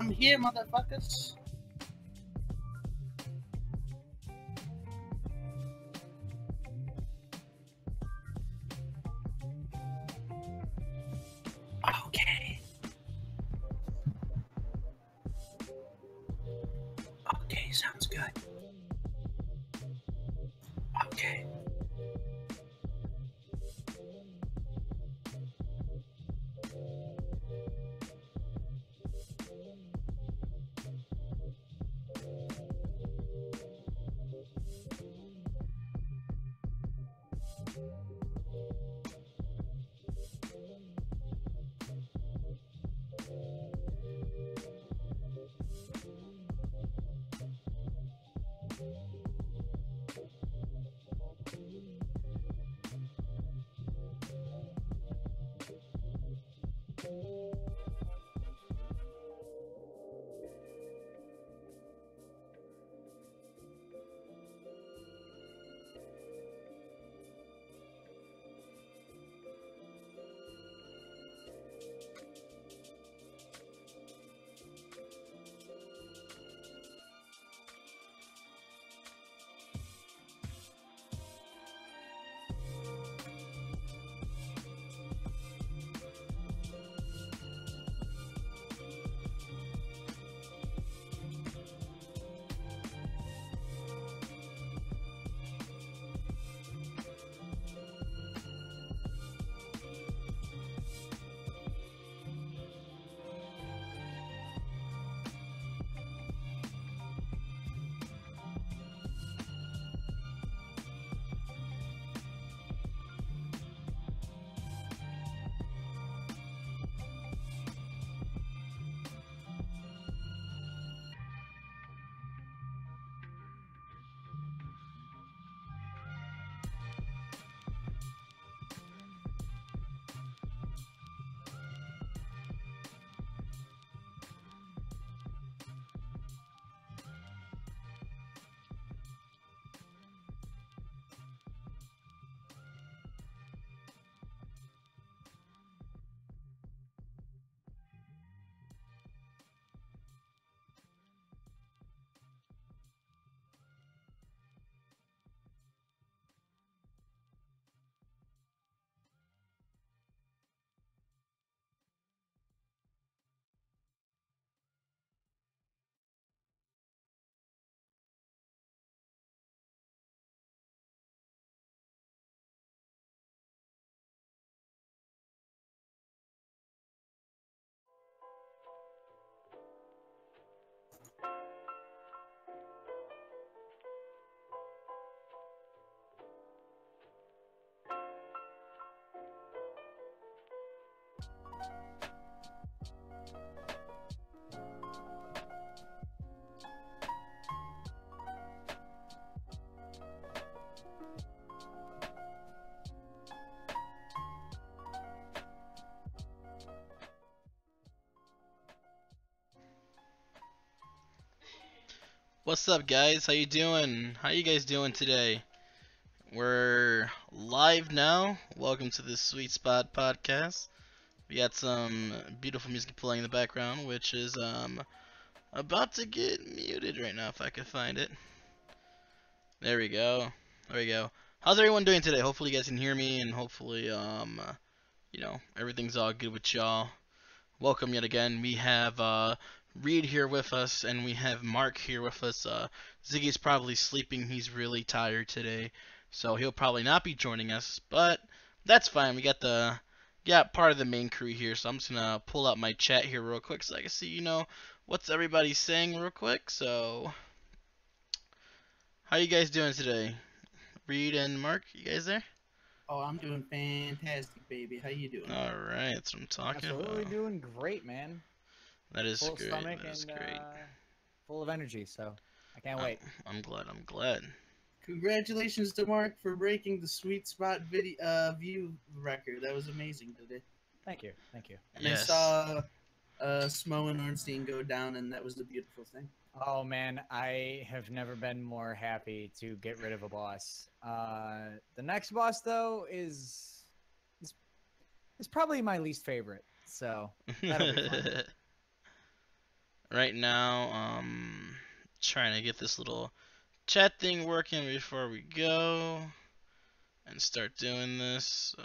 I'm here, motherfuckers. Okay. Okay, sounds good. Okay. What's up, guys? How you doing? How you guys doing today? We're live now. Welcome to the Sweet Spot Podcast. We got some beautiful music playing in the background, which is about to get muted right now if I can find it. There we go. There we go. How's everyone doing today? Hopefully you guys can hear me, and hopefully everything's all good with y'all. Welcome yet again. We have Reed here with us, and we have Mark here with us. Ziggy's probably sleeping. He's really tired today, so he'll probably not be joining us, but that's fine. We got part of the main crew here, so I'm just gonna pull out my chat here real quick so I can see, what's everybody saying real quick. So, how you guys doing today? Reed and Mark, you guys there? Oh, I'm doing fantastic, baby. How you doing? All right, that's what I'm talking Absolutely about. doing great, man. That is Full great. stomach That is and great. full of energy, so I can't wait. I'm glad. I'm glad. Congratulations to Mark for breaking the Sweet Spot video view record. That was amazing today. Thank you, thank you. And I Yes. saw Smo and Ornstein go down, and that was a beautiful thing. Oh man, I have never been more happy to get rid of a boss. The next boss though is probably my least favorite, so that'll be fun. right now, trying to get this little chat thing working before we go and start doing this. So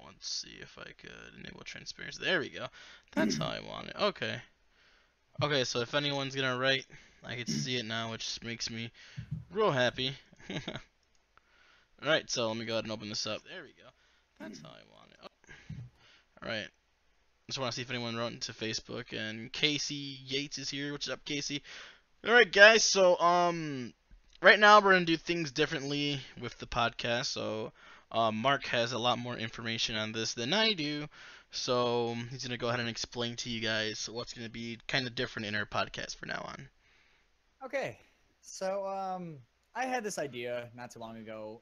let's see if I could enable transparency. There we go. That's how I want it. Okay. Okay, so if anyone's gonna write, I can see it now, which makes me real happy. Alright, so let me go ahead and open this up. There we go. That's how I want it. Oh. Alright. Just want to see if anyone wrote into Facebook. And Casey Yates is here. What's up, Casey? Alright, guys. So, right now we're going to do things differently with the podcast. So, Mark has a lot more information on this than I do. So, he's going to go ahead and explain to you guys what's going to be kind of different in our podcast from now on. Okay, so I had this idea not too long ago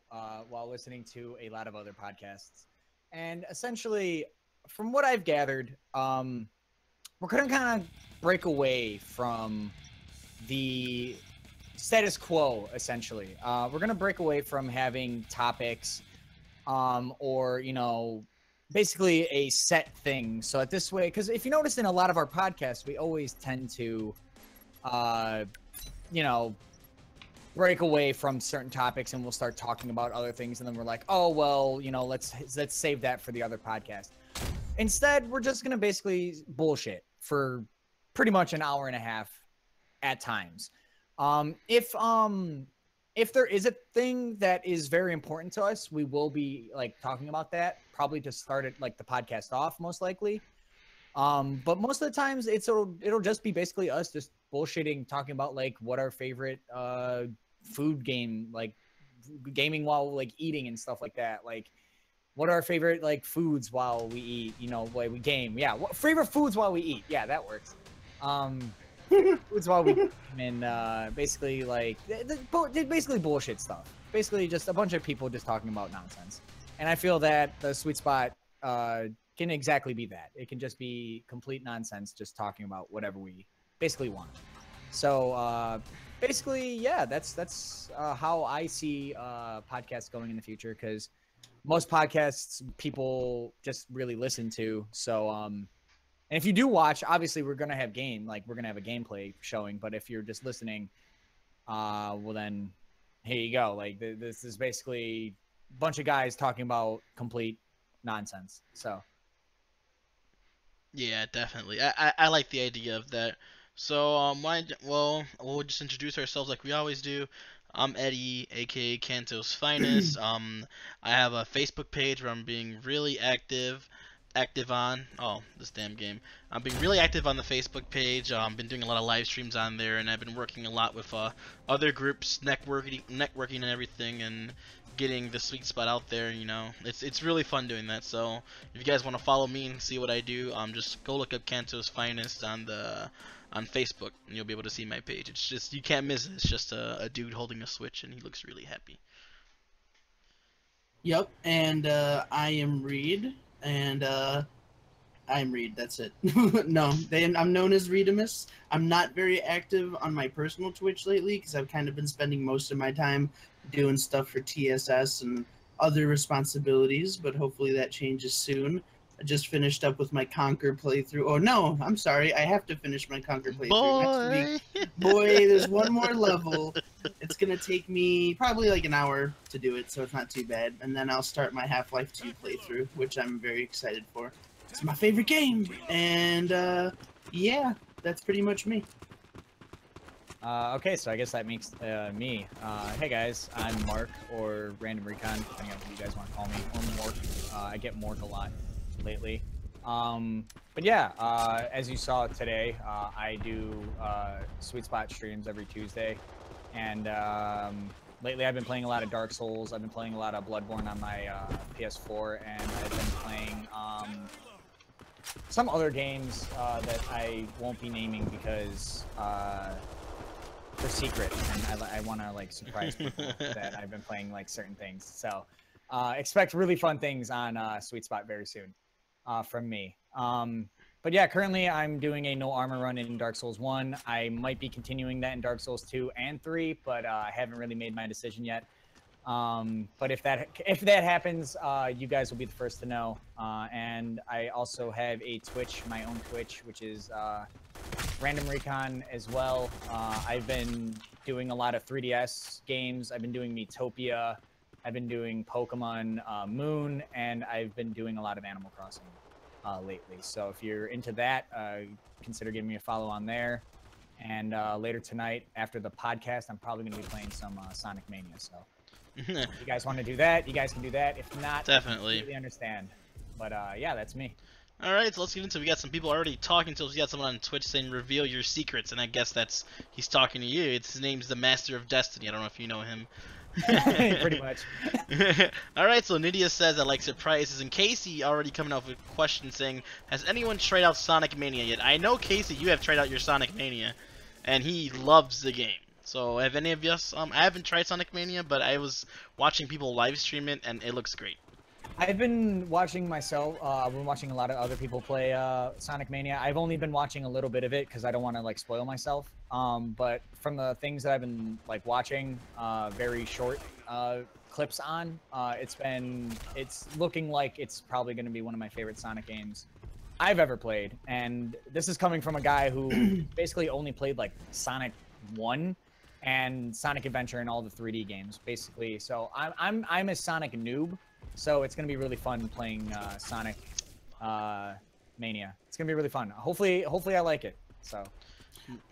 while listening to a lot of other podcasts, and essentially, from what I've gathered, we're gonna kind of break away from the status quo. Essentially, we're gonna break away from having topics, or basically a set thing. So at this way, because if you notice in a lot of our podcasts, we always tend to, break away from certain topics and we'll start talking about other things, and then we're like, oh well, let's save that for the other podcast. Instead, we're just gonna basically bullshit for pretty much an hour and a half at times. If there is a thing that is very important to us, we will be like talking about that, probably to start it like the podcast off, most likely. But most of the times it'll just be basically us just bullshitting, talking about like what our favorite food game, like gaming while like eating and stuff like that. Like what are our favorite like foods while we eat, while we game. Yeah, what favorite foods while we eat. Yeah, that works. Foods while we game, and basically like basically bullshit stuff. Basically just a bunch of people just talking about nonsense. And I feel that the Sweet Spot can exactly be that. It can just be complete nonsense, just talking about whatever we basically want. So basically, yeah, that's how I see podcasts going in the future, because most podcasts people just really listen to. So and if you do watch, obviously we're gonna have a gameplay showing. But if you're just listening, well then here you go. Like this is basically a bunch of guys talking about complete nonsense. So. Yeah, definitely. I like the idea of that. So, we'll just introduce ourselves like we always do. I'm Eddie, aka Kanto's Finest. I have a Facebook page where I'm being really active on. Oh, this damn game. I'm being really active on the Facebook page. Been doing a lot of live streams on there, and I've been working a lot with other groups, networking and everything, and getting the Sweet Spot out there. It's really fun doing that. So if you guys want to follow me and see what I do, just go look up Kanto's Finest on Facebook, and you'll be able to see my page. It's just, you can't miss it. It's just a dude holding a Switch, and he looks really happy. Yep, and I am Reed, and I'm Reed. That's it. No, I'm known as Reedimus. I'm not very active on my personal Twitch lately because I've kind of been spending most of my time doing stuff for TSS and other responsibilities, but hopefully that changes soon. I just finished up with my Conquer playthrough. Oh no, I'm sorry. I have to finish my Conquer playthrough next week. Boy, there's one more level. It's going to take me probably like an hour to do it, so it's not too bad. And then I'll start my Half-Life 2 playthrough, which I'm very excited for. It's my favorite game. And yeah, that's pretty much me. Okay, so I guess that makes me. Hey guys, I'm Mark, or Random Recon, depending on what you guys want to call me, or Mork. I get Mork a lot lately. But yeah, as you saw today, I do Sweet Spot streams every Tuesday, and lately I've been playing a lot of Dark Souls. I've been playing a lot of Bloodborne on my PS4, and I've been playing some other games that I won't be naming because they're secret, and I want to like surprise people that I've been playing like certain things. So expect really fun things on Sweet Spot very soon from me. But yeah, currently I'm doing a no armor run in Dark Souls 1. I might be continuing that in Dark Souls 2 and 3, but I haven't really made my decision yet. But if that happens, you guys will be the first to know. And I also have a Twitch, my own Twitch, which is Random Recon as well. I've been doing a lot of 3DS games. I've been doing Miitopia. I've been doing Pokemon Moon, and I've been doing a lot of Animal Crossing lately. So if you're into that, consider giving me a follow on there. And later tonight, after the podcast, I'm probably going to be playing some Sonic Mania. So if you guys want to do that, you guys can do that. If not, Definitely. I completely understand. But yeah, that's me. All right, so let's get into it. We got some people already talking to us. We got someone on Twitch saying, reveal your secrets, and I guess he's talking to you. His name's the Master of Destiny. I don't know if you know him. Pretty much. All right, so Nydia says, I like surprises, and Casey already coming up with a question saying, has anyone tried out Sonic Mania yet? I know, Casey, you have tried out your Sonic Mania, and he loves the game. So have any of us, I haven't tried Sonic Mania, but I was watching people live stream it, and it looks great. I've been watching myself. I've been watching a lot of other people play Sonic Mania. I've only been watching a little bit of it because I don't want to like spoil myself. But from the things that I've been like watching, very short clips on, it's looking like it's probably going to be one of my favorite Sonic games I've ever played. And this is coming from a guy who basically only played like Sonic 1 and Sonic Adventure and all the 3D games, basically. So I'm a Sonic noob. So it's gonna be really fun playing Sonic Mania. It's gonna be really fun. Hopefully I like it. So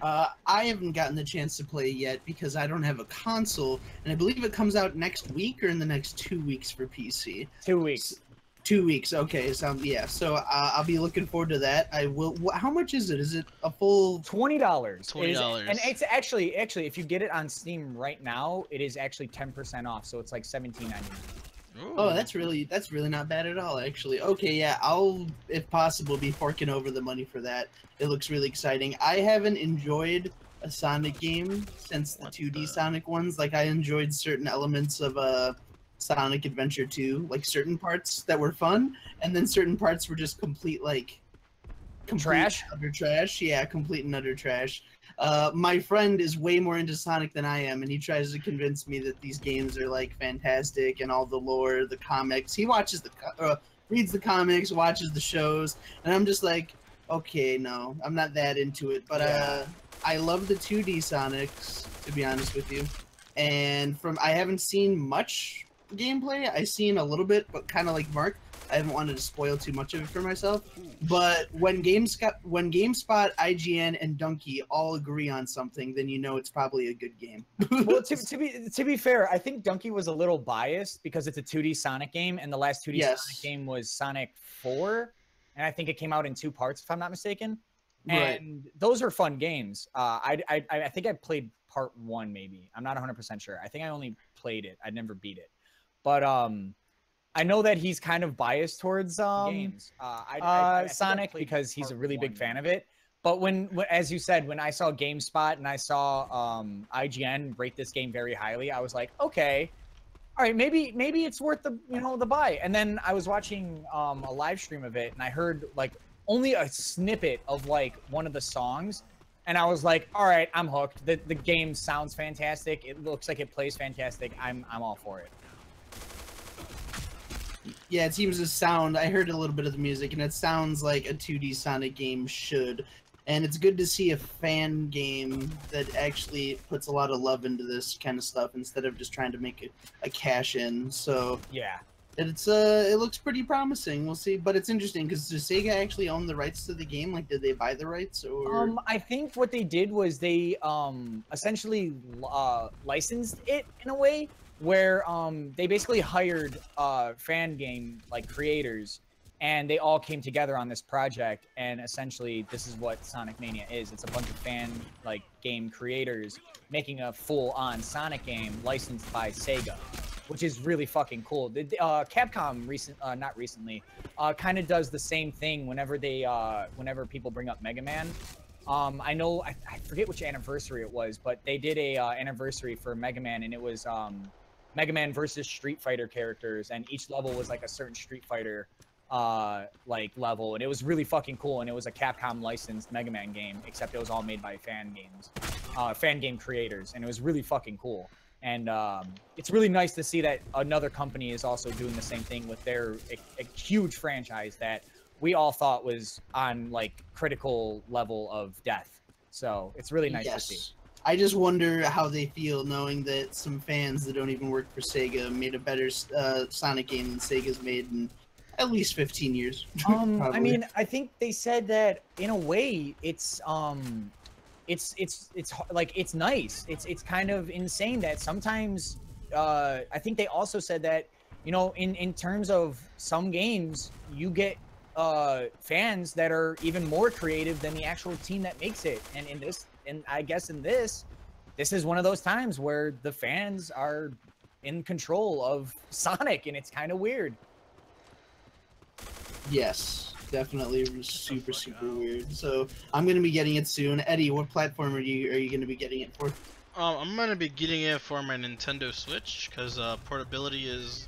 I haven't gotten the chance to play yet because I don't have a console, and I believe it comes out next week or in the next 2 weeks for PC. 2 weeks. 2 weeks. Okay, so yeah. So I'll be looking forward to that. I will. How much is it? Is it a full $20? $20. And it's actually if you get it on Steam right now, it is actually 10% off. So it's like $17.99. Oh, that's really not bad at all, actually. Okay, yeah, I'll, if possible, be forking over the money for that. It looks really exciting. I haven't enjoyed a Sonic game since the 2D Sonic ones. Like, I enjoyed certain elements of Sonic Adventure 2, like certain parts that were fun, and then certain parts were just complete trash. Utter trash. Yeah, complete and utter trash. My friend is way more into Sonic than I am, and he tries to convince me that these games are like fantastic and all the lore, the comics. He watches reads the comics, watches the shows, and I'm just like, okay, no, I'm not that into it. But I love the 2D Sonics, to be honest with you. And I haven't seen much gameplay. I've seen a little bit, but kind of like Mark, I haven't wanted to spoil too much of it for myself. But when GameSpot, IGN, and Donkey all agree on something, then you know it's probably a good game. Well, to be fair, I think Donkey was a little biased because it's a 2D Sonic game, and the last 2D Sonic game was Sonic 4, and I think it came out in 2 parts, if I'm not mistaken. Right. And those are fun games. I think I played part 1, maybe. I'm not 100% sure. I think I only played it. I never beat it. But I know that he's kind of biased towards games. Sonic because he's a really big fan of it. But when, as you said, when I saw GameSpot and I saw IGN rate this game very highly, I was like, okay, all right, maybe it's worth the buy. And then I was watching a live stream of it, and I heard like only a snippet of like one of the songs, and I was like, all right, I'm hooked. The game sounds fantastic. It looks like it plays fantastic. I'm all for it. Yeah, it seems to sound. I heard a little bit of the music, and it sounds like a 2D Sonic game should. And it's good to see a fan game that actually puts a lot of love into this kind of stuff instead of just trying to make a cash in. So yeah, it looks pretty promising. We'll see, but it's interesting because does Sega actually own the rights to the game? Like, did they buy the rights, or? I think what they did was they essentially licensed it in a way where they basically hired fan game like creators, and they all came together on this project, and essentially this is what Sonic Mania is. It's a bunch of fan like game creators making a full-on Sonic game licensed by Sega, which is really fucking cool. Capcom not recently kind of does the same thing whenever people bring up Mega Man. I know I forget which anniversary it was, but they did a anniversary for Mega Man, and it was Mega Man versus Street Fighter characters, and each level was like a certain Street Fighter like level, and it was really fucking cool. And it was a Capcom licensed Mega Man game, except it was all made by fan game creators, and it was really fucking cool. And it's really nice to see that another company is also doing the same thing with their a huge franchise that we all thought was on like critical level of death. So it's really nice to see. I just wonder how they feel knowing that some fans that don't even work for Sega made a better Sonic game than Sega's made in at least 15 years. I mean, I think they said that in a way it's like it's nice. It's kind of insane that sometimes I think they also said that, you know, in terms of some games you get fans that are even more creative than the actual team that makes it. And in this, and I guess in this is one of those times where the fans are in control of Sonic, and it's kind of weird. Yes, definitely super weird. So I'm gonna be getting it soon. Eddie, what platform are you gonna be getting it for? I'm gonna be getting it for my Nintendo Switch because portability is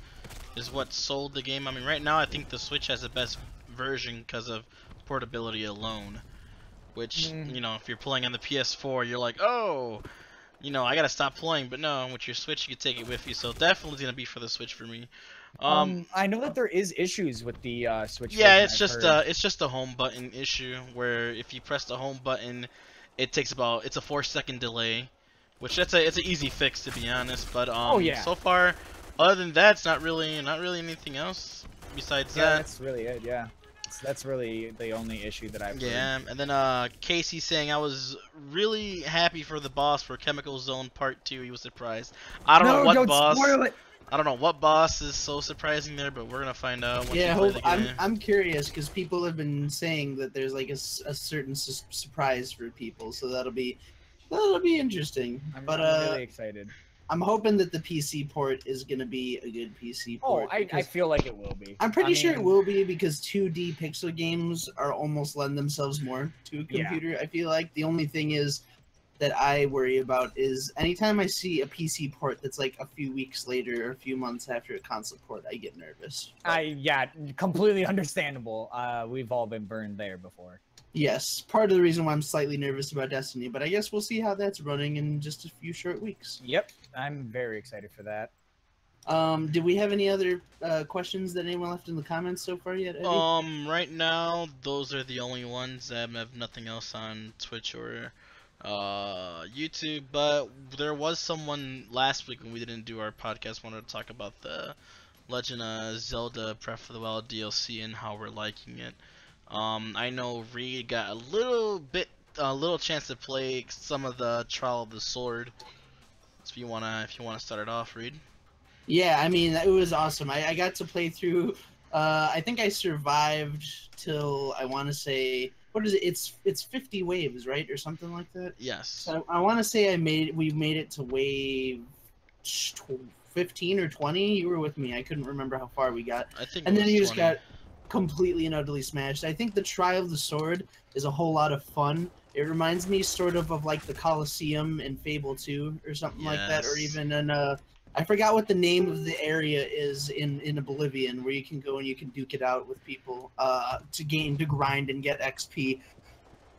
what sold the game. I mean, right now I think the Switch has the best version because of portability alone. Which, you know, if you're playing on the PS4, you're like, oh, you know, I gotta stop playing. But no, with your Switch, you can take it with you. So definitely gonna be for the Switch for me. I know that there is issues with the Switch. Yeah, it's just a home button issue where if you press the home button, it's a 4-second delay, which it's an easy fix to be honest. But so far, other than that, it's not really anything else besides that. That's really it. Yeah. That's really the only issue that I've heard. And then Casey saying I was really happy for the boss for Chemical Zone Part 2. He was surprised. I don't know what boss. Spoil it. I don't know what boss is so surprising there, but we're gonna find out once you play the game. I'm curious because people have been saying that there's like a certain surprise for people, so that'll be interesting. I'm really excited. I'm hoping that the PC port is going to be a good PC port. Oh, I feel like it will be. I'm pretty sure it will be because 2D pixel games are almost lend themselves more to a computer. Yeah. I feel like the only thing is that I worry about is anytime I see a PC port that's like a few weeks later or a few months after a console port, I get nervous. Yeah, completely understandable. We've all been burned there before. Yes, part of the reason why I'm slightly nervous about Destiny, but I guess we'll see how that's running in just a few short weeks. Yep, I'm very excited for that. Do we have any other questions that anyone left in the comments so far yet, Eddie? Right now, those are the only ones. I have nothing else on Twitch or YouTube, but there was someone last week when we didn't do our podcast wanted to talk about the Legend of Zelda Breath of the Wild DLC and how we're liking it. I know Reed got a little chance to play some of the Trial of the Sword. So if you wanna start it off, Reed. Yeah, I mean it was awesome. I got to play through. I think I survived till I want to say what is it? It's 50 waves, right, or something like that. Yes. So I want to say we made it to wave 15 or 20. You were with me. I couldn't remember how far we got. I think. And then you just 20. got completely and utterly smashed. I think the Trial of the Sword is a whole lot of fun. It reminds me sort of like the Colosseum in Fable 2 or something like that, or even in I forgot what the name of the area is in Oblivion where you can go and you can duke it out with people to grind and get XP.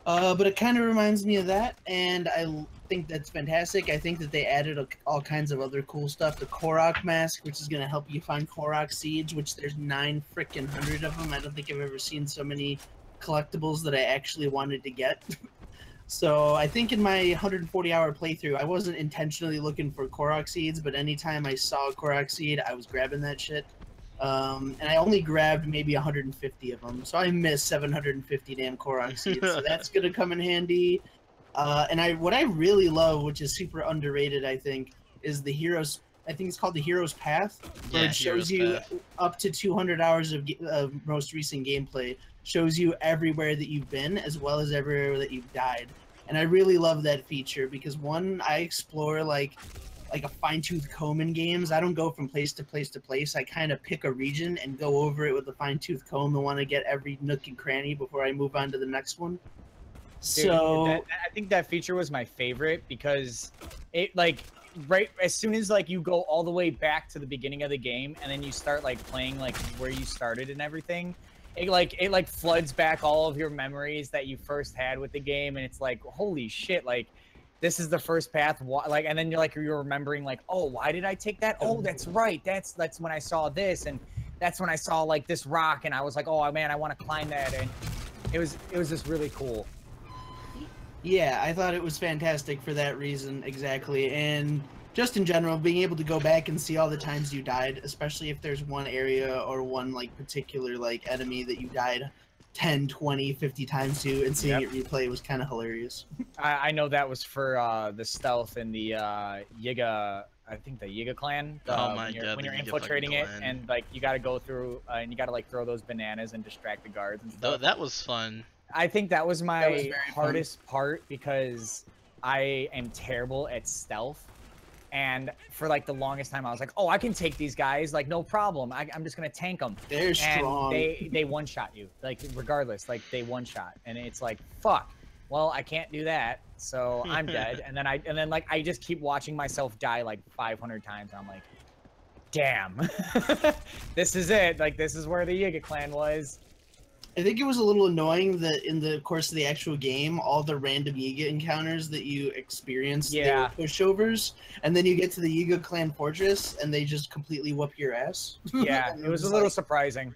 But it kind of reminds me of that, and I think that's fantastic. I think that they added all kinds of other cool stuff. The Korok mask, which is going to help you find Korok seeds, which there's 900 of them. I don't think I've ever seen so many collectibles that I actually wanted to get. So I think in my 140-hour playthrough, I wasn't intentionally looking for Korok seeds, but anytime I saw a Korok seed, I was grabbing that shit. And I only grabbed maybe 150 of them, so I missed 750 damn Korok seeds. So that's gonna come in handy. And what I really love, which is super underrated, I think, is the heroes. I think it's called the Hero's Path, where it shows you up to 200 hours of most recent gameplay. Shows you everywhere that you've been, as well as everywhere that you've died. And I really love that feature because one, I explore like a fine-tooth comb in games. I don't go from place to place to place. I kind of pick a region and go over it with a fine-tooth comb and want to get every nook and cranny before I move on to the next one. Dude, so I think that feature was my favorite because it like right as soon as like you go all the way back to the beginning of the game and then you start like playing like where you started and everything, it like floods back all of your memories that you first had with the game, and it's like holy shit, like this is the first path. Like, and then you're remembering like, oh, why did I take that? Oh, that's right. That's when I saw this, and that's when I saw like this rock, and I was like, oh man, I want to climb that, and it was just really cool. Yeah, I thought it was fantastic for that reason exactly, and just in general, being able to go back and see all the times you died, especially if there's one area or one like particular like enemy that you died 10, 20, 50 times to, and seeing it replay was kind of hilarious. I know that was for the stealth in the Yiga, I think the Yiga clan. Oh my god! When you're infiltrating it, and like you got to go through and you got to like throw those bananas and distract the guards and stuff. That was fun. I think that was my hardest part because I am terrible at stealth. And for like the longest time, I was like, "Oh, I can take these guys, like no problem. I'm just gonna tank them." They're strong. They one shot you, like regardless, like they one shot, and it's like, "Fuck." Well, I can't do that, so I'm dead. And then like I just keep watching myself die like 500 times. And I'm like, "Damn, this is it. Like this is where the Yiga clan was." I think it was a little annoying that in the course of the actual game, all the random Yiga encounters that you experienced, they were pushovers, and then you get to the Yiga clan fortress, and they just completely whoop your ass. Yeah, it was a little surprising.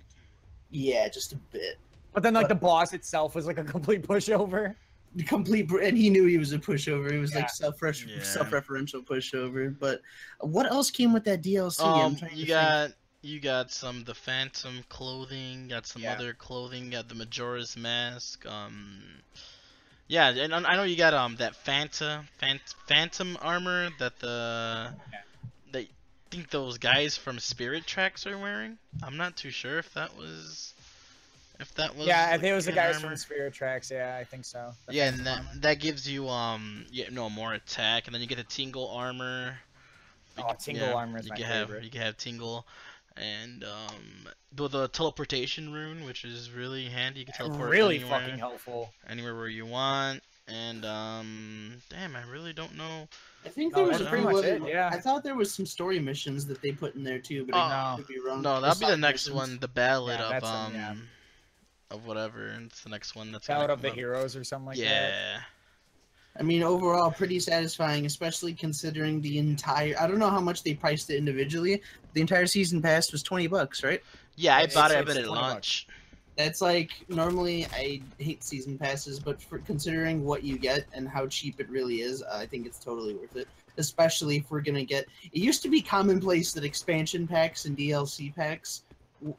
Yeah, just a bit. But then, like, the boss itself was like a complete pushover. And he knew he was a pushover. He was like self-referential pushover. But what else came with that DLC? You got some of the Phantom clothing, got some other clothing, got the Majora's Mask, yeah, and I know you got that Phantom armor that that I think those guys from Spirit Tracks are wearing. I'm not too sure if that was yeah, I think it was the guys from Spirit Tracks. Yeah, I think so. Yeah, and that gives you more attack, and then you get the Tingle armor. Oh, Tingle armor is my favorite. You can have Tingle. And the teleportation rune, which is really handy. You can teleport really anywhere, fucking helpful. Anywhere where you want. And damn, I really don't know. I think there was pretty much it. Yeah. I thought there was some story missions that they put in there too, but I could be wrong. No, that'll be the next one. The ballad of whatever. And it's the next one. That's Ballad of the Heroes or something like that. Yeah. I mean, overall, pretty satisfying, especially considering the entire... I don't know how much they priced it individually. The entire season pass was $20, right? Yeah, I bought it at launch. That's like, normally, I hate season passes, but for considering what you get and how cheap it really is, I think it's totally worth it. Especially if we're going to get... It used to be commonplace that expansion packs and DLC packs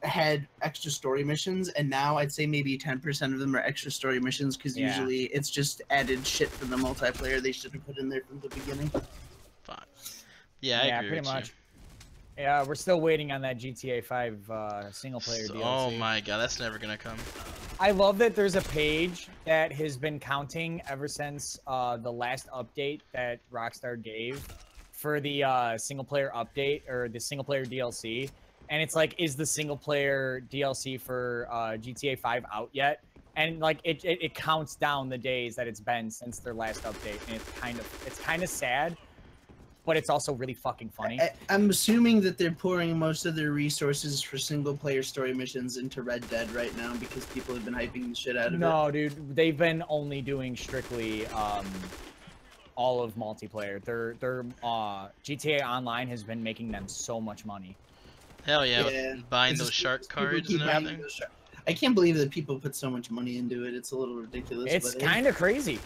had extra story missions, and now I'd say maybe 10% of them are extra story missions because usually it's just added shit for the multiplayer they should have put in there from the beginning. Fuck. Yeah, I agree pretty with much. You. Yeah, we're still waiting on that GTA 5 single player DLC. Oh my god, that's never gonna come. I love that there's a page that has been counting ever since the last update that Rockstar gave for the single player update or the single player DLC. And it's like, is the single player DLC for GTA 5 out yet? And like it counts down the days that it's been since their last update, and it's kind of sad, but it's also really fucking funny. I'm assuming that they're pouring most of their resources for single player story missions into Red Dead right now because people have been hyping the shit out of it. No, dude, they've been only doing strictly all of multiplayer. Their GTA Online has been making them so much money. Hell yeah, buying those shark cards and everything. I can't believe that people put so much money into it. It's a little ridiculous. It's kind of crazy.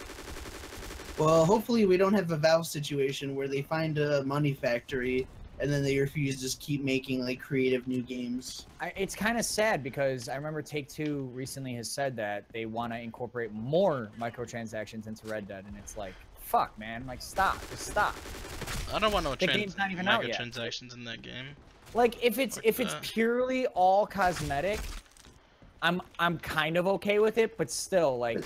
Well, hopefully we don't have a Valve situation where they find a money factory and then they refuse to just keep making like creative new games. It's kind of sad because I remember Take-Two recently has said that they want to incorporate more microtransactions into Red Dead, and it's like, fuck, man, like just stop. I don't want no microtransactions in that game. Like if it's purely all cosmetic, I'm kind of okay with it, but still, like,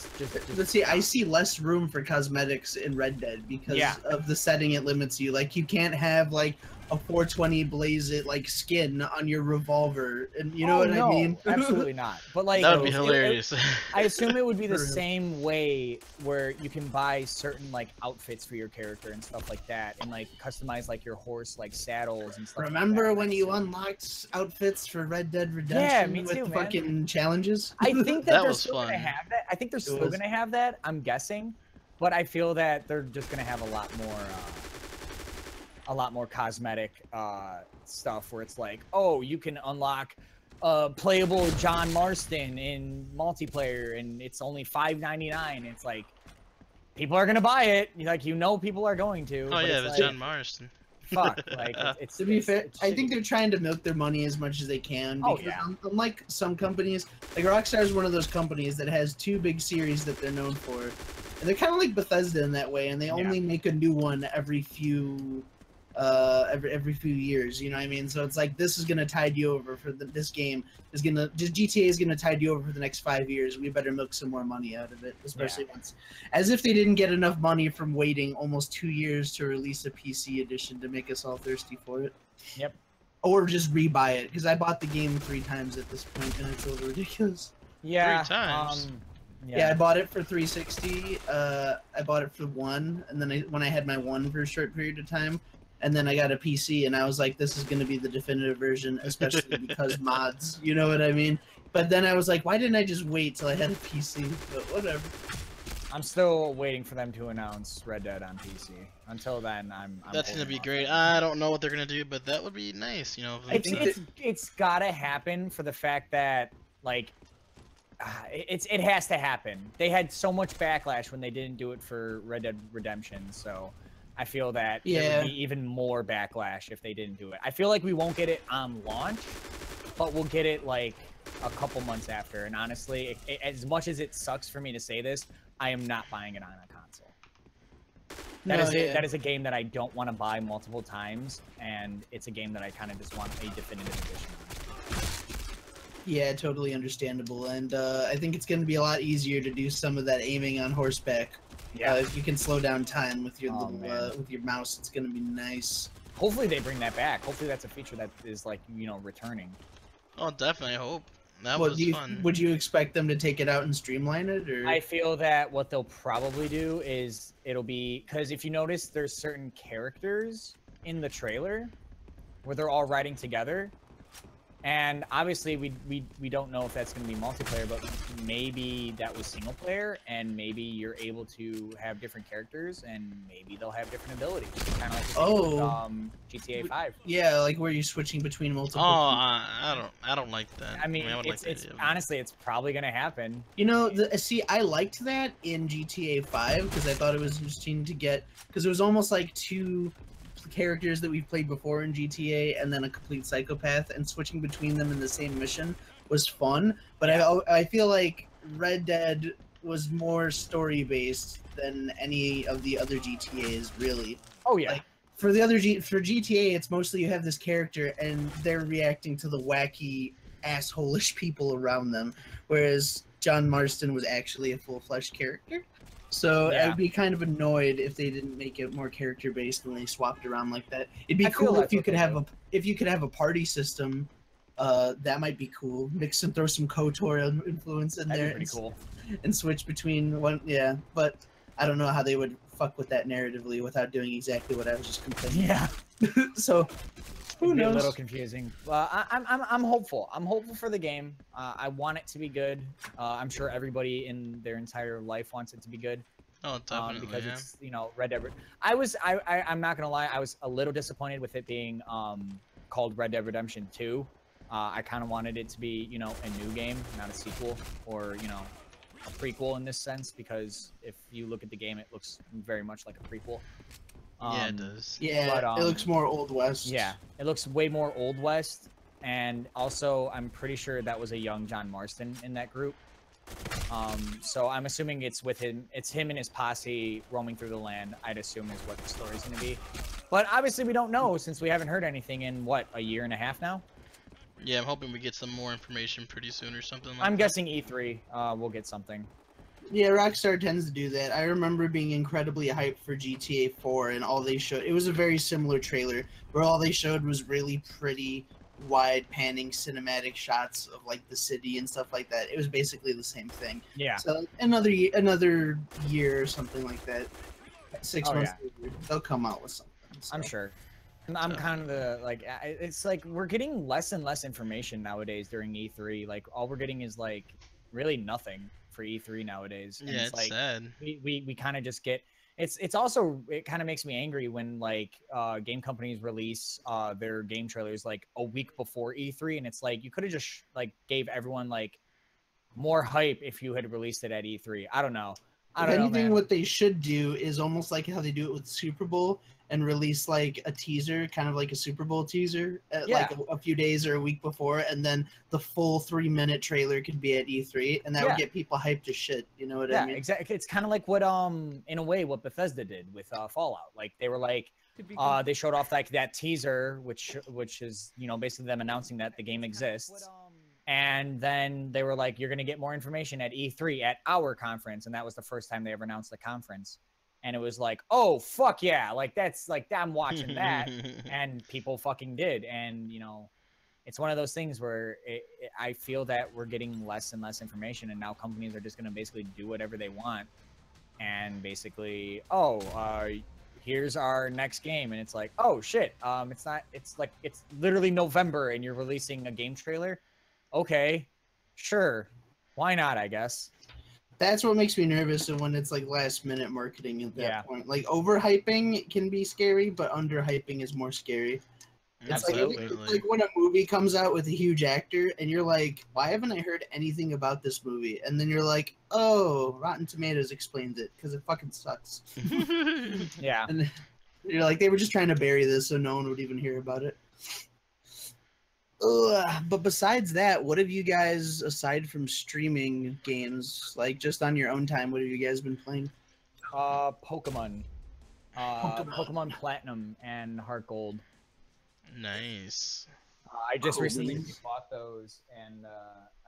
let's see. I see less room for cosmetics in Red Dead because of the setting it limits you. Like, you can't have like a 420 blaze it like skin on your revolver, and you know I mean? Absolutely not. But like, that would be hilarious. I assume it would be the same way where you can buy certain like outfits for your character and stuff like that, and like customize like your horse like saddles and stuff. Remember like that. when you unlocked outfits for Red Dead Redemption with fucking challenges? I think that they're still gonna have that. I think they're still gonna have that. I'm guessing. but I feel that they're just gonna have a lot more cosmetic stuff where it's like, oh, you can unlock playable John Marston in multiplayer, and it's only $5.99. It's like people are gonna buy it. Like people are going to. Oh yeah, it's it's like, John Marston. Fuck, like it's to be fair, it's I think shitty. they're trying to milk their money as much as they can. Oh, Because yeah. unlike some companies, like Rockstar is one of those companies that has two big series that they're known for, and they're kind of like Bethesda in that way, and they only make a new one every few years. You know what I mean? So it's like this is gonna tide you over for this game is gonna just GTA is gonna tide you over for the next 5 years. We better milk some more money out of it, especially once, as if they didn't get enough money from waiting almost 2 years to release a PC edition to make us all thirsty for it. Yep. Or just rebuy it, because I bought the game 3 times at this point, and it's a little ridiculous. Yeah. 3 times. Yeah, I bought it for 360. I bought it for 1, and then when I had my 1 for a short period of time, and then I got a PC, and I was like, this is going to be the definitive version, especially because mods, you know what I mean? But then I was like, why didn't I just wait till I had a PC? But whatever. I'm still waiting for them to announce Red Dead on PC. Until then, I'm That's gonna holding be off. great. I don't know what they're gonna do, but that would be nice, you know. It's gotta happen for the fact that like it has to happen. They had so much backlash when they didn't do it for Red Dead Redemption, so I feel that there would be even more backlash if they didn't do it. I feel like we won't get it on launch, but we'll get it like a couple months after. And honestly, as much as it sucks for me to say this, I am not buying it on a console. That is a game that I don't want to buy multiple times, and it's a game that I kind of just want a definitive edition on. Yeah, totally understandable. And I think it's going to be a lot easier to do some of that aiming on horseback. Yeah, if you can slow down time with your with your mouse, it's gonna be nice. Hopefully they bring that back. Hopefully that's a feature that is like returning. Oh, definitely. I hope that was fun. Would you expect them to take it out and streamline it, or? I feel that what they'll probably do is it'll be because if you notice, there's certain characters in the trailer where they're all riding together. And obviously, we don't know if that's going to be multiplayer, but maybe that was single player, and maybe you're able to have different characters, and maybe they'll have different abilities, kind of like GTA 5. Yeah, like where you're switching between multiple. Oh, I don't like that. I mean, it's honestly, it's probably going to happen. You know, see, I liked that in GTA 5 because I thought it was interesting to get, because it was almost like 2 characters that we've played before in GTA and then a complete psychopath, and switching between them in the same mission was fun. But I feel like Red Dead was more story based than any of the other GTAs, really. Oh yeah. Like, for GTA, it's mostly you have this character and they're reacting to the wacky asshole-ish people around them, whereas John Marston was actually a full-fledged character. So I'd be kind of annoyed if they didn't make it more character based when they swapped around like that. It'd be cool if you could have a party system. That might be cool. Throw some KOTOR influence in there. Pretty cool. And switch between one. Yeah, but I don't know how they would fuck with that narratively without doing exactly what I was just complaining. Yeah. So who knows? A little confusing. I'm hopeful. I'm hopeful for the game. I want it to be good. I'm sure everybody in their entire life wants it to be good. Oh, definitely. Because it's Red Dead. I'm not gonna lie. I was a little disappointed with it being called Red Dead Redemption 2. I kind of wanted it to be a new game, not a sequel, or a prequel in this sense. Because if you look at the game, it looks very much like a prequel. Yeah, it does. Yeah, but, it looks more Old West. Yeah, it looks way more Old West, and also I'm pretty sure that was a young John Marston in that group. So I'm assuming it's with him. It's him and his posse roaming through the land. I'd assume is what the story's going to be. But obviously we don't know since we haven't heard anything in what, a year and a half now. Yeah, I'm hoping we get some more information pretty soon or something like I'm that. guessing E3 we'll get something. Yeah, Rockstar tends to do that. I remember being incredibly hyped for GTA 4, and all they showed, it was a very similar trailer, where all they showed was really pretty, wide panning cinematic shots of like the city and stuff like that. It was basically the same thing. Yeah. So another year or something like that. 6 months later, they'll come out with something. So. I'm sure. I'm kind of it's like we're getting less and less information nowadays during E3. Like all we're getting is like really nothing for E3 nowadays. And Yeah, it's like sad. we kind of just get it's also it kind of makes me angry when like game companies release their game trailers like a week before E3, and it's like you could have just like gave everyone like more hype if you had released it at E3. I don't know. I If don't know, anything, man. what they should do is almost like how they do it with Super Bowl and release like a teaser, kind of like a Super Bowl teaser, like Yeah. a few days or a week before, and then the full 3-minute trailer could be at E3, and that Yeah. would get people hyped as shit. You know what Yeah, I mean? exactly. It's kind of like what in a way what Bethesda did with Fallout. Like they were like they showed off like that teaser, which is basically them announcing that the game exists. And then they were like, you're going to get more information at E3 at our conference. And that was the first time they ever announced the conference. And it was like, oh, fuck yeah. Like, that's like, I'm watching that. And people fucking did. And, it's one of those things where I feel that we're getting less and less information. And now companies are just going to basically do whatever they want. And basically, here's our next game. And it's like, oh, shit. It's literally November and you're releasing a game trailer. Okay, sure. Why not, I guess. That's what makes me nervous, and when it's like last minute marketing at that Yeah. point. Like overhyping can be scary, but underhyping is more scary. It's like, Absolutely. it's like when a movie comes out with a huge actor and you're like, why haven't I heard anything about this movie? And then you're like, oh, Rotten Tomatoes explains it because it fucking sucks. Yeah. And you're like, they were just trying to bury this so no one would even hear about it. But besides that, what have you guys, aside from streaming games, like just on your own time, what have you guys been playing? Pokemon. Pokemon Platinum and Heart Gold. Nice. I just recently Nice. bought those, and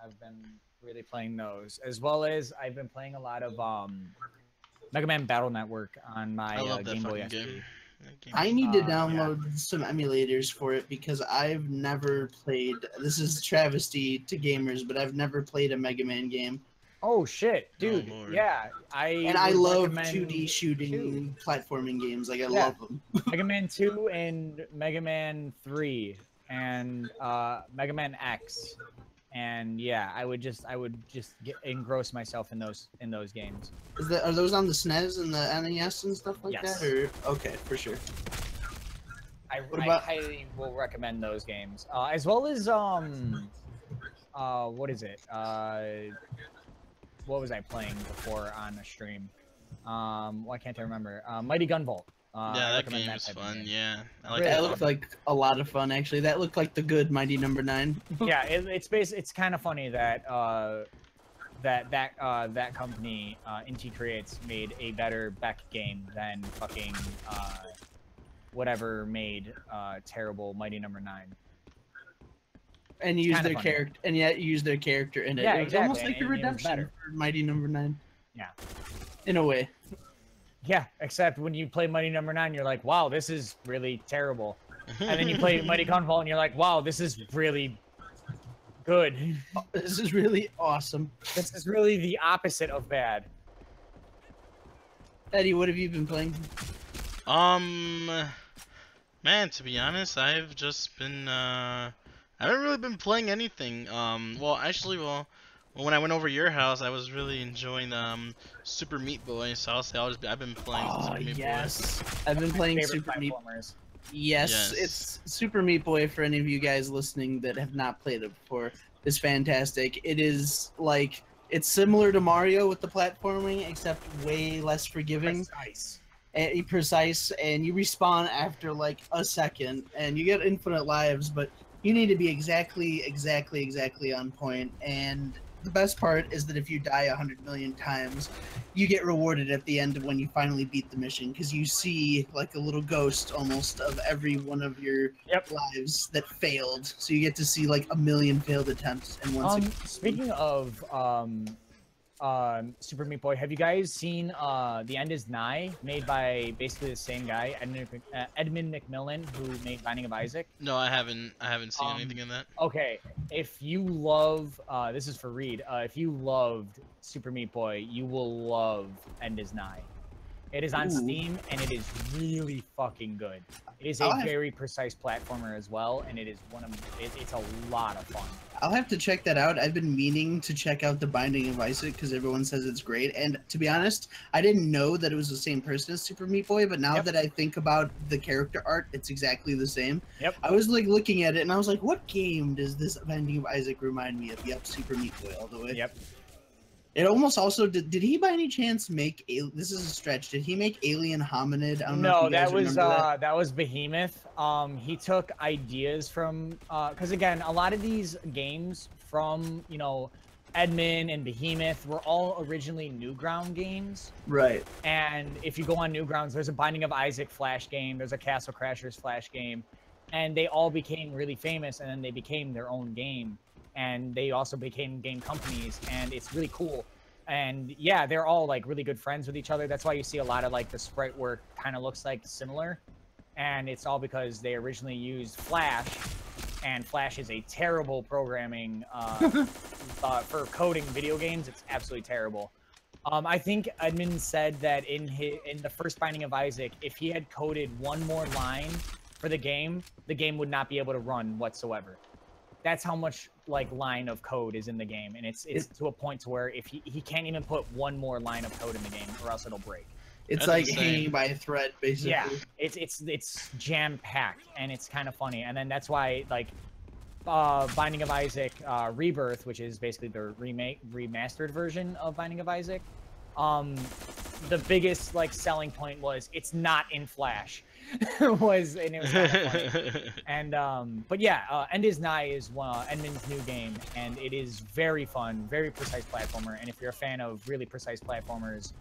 I've been really playing those, as well as I've been playing a lot of Mega Man Battle Network on my I love that Game Boy fucking SP. game. That game I is- need to Yeah. download some emulators for it because I've never played. This is travesty to gamers, but I've never played a Mega Man game, Oh shit, dude! Lord. yeah, and I would love recommend 2D shooting 2. platforming games. Like I Yeah. love them. Mega Man 2 and Mega Man 3 and Mega Man X. And yeah, I would just engross myself in those games. Are those on the SNES and the NES and stuff like Yes. that? Or okay, for sure. I about- highly will recommend those games. As well as what is it? What was I playing before on a stream? Why can't I remember? Mighty Gunvolt. yeah, I that recommend game that is type of fun. game. Yeah, I like Really That that looked one. like a lot of fun, actually. That looked like the good Mighty Number 9. Yeah, it's kind of funny that that company Inti Creates made a better Beck game than fucking whatever made terrible Mighty Number 9. And use kinda their funny. character, and yet use their character in it. Yeah, It was almost exactly, like the and it was redemption better. for Mighty Number 9. Yeah. In a way. Yeah, except when you play Mighty Number 9, you're like, wow, this is really terrible. And then you play Mighty Gunvolt, and you're like, wow, this is really good. This is really awesome. This is really the opposite of bad. Eddie, what have you been playing? Man, to be honest, I've just been I haven't really been playing anything. When I went over your house, I was really enjoying Super Meat Boy. So I've been playing Super Meat yes. I've been playing Favorite Super Meat. platformers. Yes, Yes. it's Super Meat Boy. For any of you guys listening that have not played it before, is fantastic. It is like it's similar to Mario with the platforming, except way less forgiving. Precise, and you respawn after like a second, and you get infinite lives, but you need to be exactly on point. And the best part is that if you die 100 million times, you get rewarded at the end of when you finally beat the mission, because you see like a little ghost almost of every one of your lives that failed. So you get to see like a million failed attempts in one second. Speaking of Super Meat Boy, have you guys seen The End Is Nigh, made by basically the same guy, Edmund McMillan, who made Binding of Isaac? No, I haven't seen anything in that. Okay, if you love, this is for Reed, if you loved Super Meat Boy, you will love End Is Nigh. It is on Ooh. Steam, and it is really fucking good. It is a very precise platformer as well, and it is it's a lot of fun. I'll have to check that out. I've been meaning to check out The Binding of Isaac because everyone says it's great. And to be honest, I didn't know that it was the same person as Super Meat Boy, but now that I think about the character art, it's exactly the same. Yep. I was like looking at it and I was like, what game does this Binding of Isaac remind me of? Yep, Super Meat Boy all the way. Yep. It almost also did he by any chance make this is a stretch? Did he make Alien Hominid? I don't know if you guys remember that was Behemoth. He took ideas from because again, a lot of these games from Edmund and Behemoth were all originally Newground games. Right. And if you go on Newgrounds, there's a Binding of Isaac Flash game, there's a Castle Crashers Flash game, and they all became really famous, and then they became their own game. And they also became game companies, and it's really cool. And yeah, they're all like really good friends with each other. That's why you see a lot of like the sprite work kind of looks like similar. And it's all because they originally used Flash, and Flash is a terrible programming for coding video games. It's absolutely terrible. I think Edmund said that in the first Binding of Isaac, if he had coded one more line for the game would not be able to run whatsoever. That's how much like line of code is in the game, and it's to a point to where if he can't even put one more line of code in the game, or else it'll break. It's like hanging by a thread, basically. Yeah, it's jam packed, and it's kind of funny. And then that's why like Binding of Isaac Rebirth, which is basically the remastered version of Binding of Isaac. The biggest like selling point was it's not in Flash. And it was kind of funny. And but yeah, End Is Nigh is Edmund's new game, and it is very fun, very precise platformer. And if you're a fan of really precise platformers,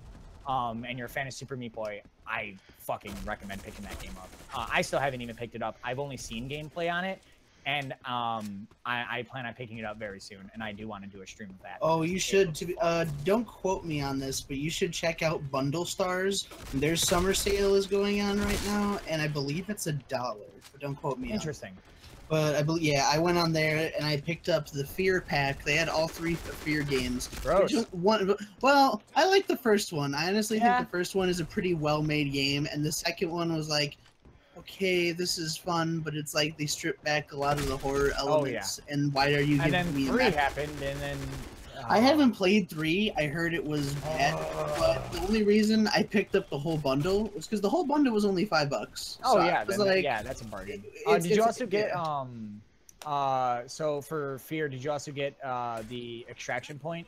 and you're a fan of Super Meat Boy, I fucking recommend picking that game up. I still haven't even picked it up. I've only seen gameplay on it. And I plan on picking it up very soon, and I do want to do a stream of that. Oh, you should. Don't quote me on this, but you should check out Bundle Stars. Their summer sale is going on right now, and I believe it's $1. But don't quote me. Interesting. But I believe, yeah, I went on there and I picked up the Fear pack. They had all 3 Fear games. Gross. Well, I like the first one. I honestly think the first one is a pretty well-made game, and the second one was like, okay, this is fun, but it's like they strip back a lot of the horror elements. And why are you giving me? And then 3 happened, and then I haven't played 3. I heard it was bad, but the only reason I picked up the whole bundle was because the whole bundle was only $5. Oh so yeah, like, yeah, that's a bargain. Did you also get so for Fear? Did you also get the extraction point?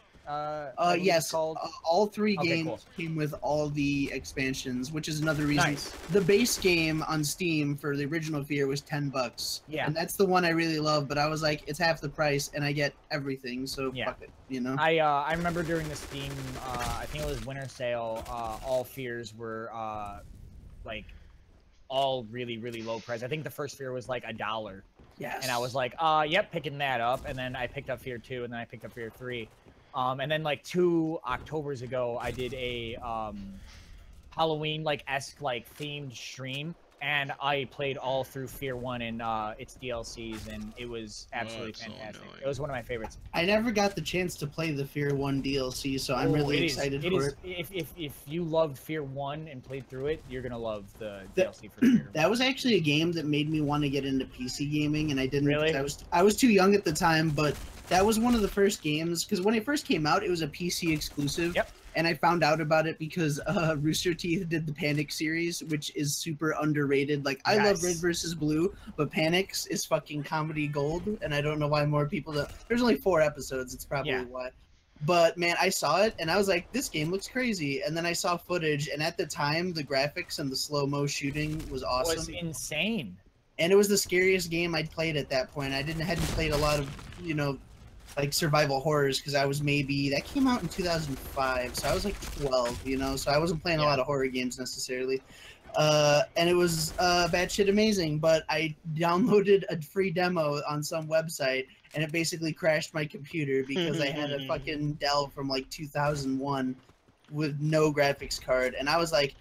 Yes, all 3 games came with all the expansions, which is another reason. Nice. The base game on Steam for the original Fear was $10. Yeah, and that's the one I really love. But I was like, it's half the price, and I get everything, so fuck it, you know. I remember during the Steam, I think it was winter sale. All Fears were like all really low price. I think the first Fear was like $1. Yes. And I was like, yep, picking that up. And then I picked up Fear 2, and then I picked up Fear 3. And then like 2 Octobers ago, I did a Halloween esque themed stream, and I played all through Fear 1 and its DLCs, and it was absolutely fantastic. So it was one of my favorites. I never got the chance to play the Fear 1 DLC, so I'm really excited for it. If you loved Fear 1 and played through it, you're gonna love the DLC for Fear. That was actually a game that made me want to get into PC gaming, and I didn't. Really? I was too young at the time, but that was one of the first games, because when it first came out, it was a PC exclusive. Yep. And I found out about it because Rooster Teeth did the Panic series, which is super underrated. Like, I love Red vs. Blue, but Panic's is fucking comedy gold, and I don't know why more people don't. There's only 4 episodes, it's probably why. But, man, I saw it, and I was like, this game looks crazy. And then I saw footage, and at the time, the graphics and the slow-mo shooting was awesome. It was insane. And it was the scariest game I'd played at that point. I hadn't played a lot of, survival horrors, because I was that came out in 2005, so I was like 12, so I wasn't playing a lot of horror games necessarily. And it was batshit amazing, but I downloaded a free demo on some website, and it basically crashed my computer because I had a fucking Dell from 2001 with no graphics card, and I was like,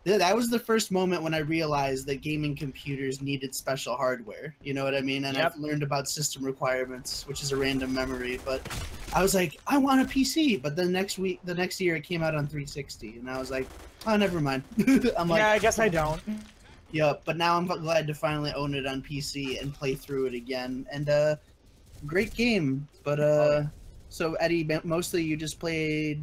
That was the first moment when I realized that gaming computers needed special hardware. You know what I mean? And Yep. I've learned about system requirements, which is a random memory. But I was like, I want a PC. But the next year, it came out on 360, and I was like, oh, never mind. I'm like, Yeah, I guess I don't. yeah. But now I'm glad to finally own it on PC and play through it again. And great game. But so Eddie, mostly you just played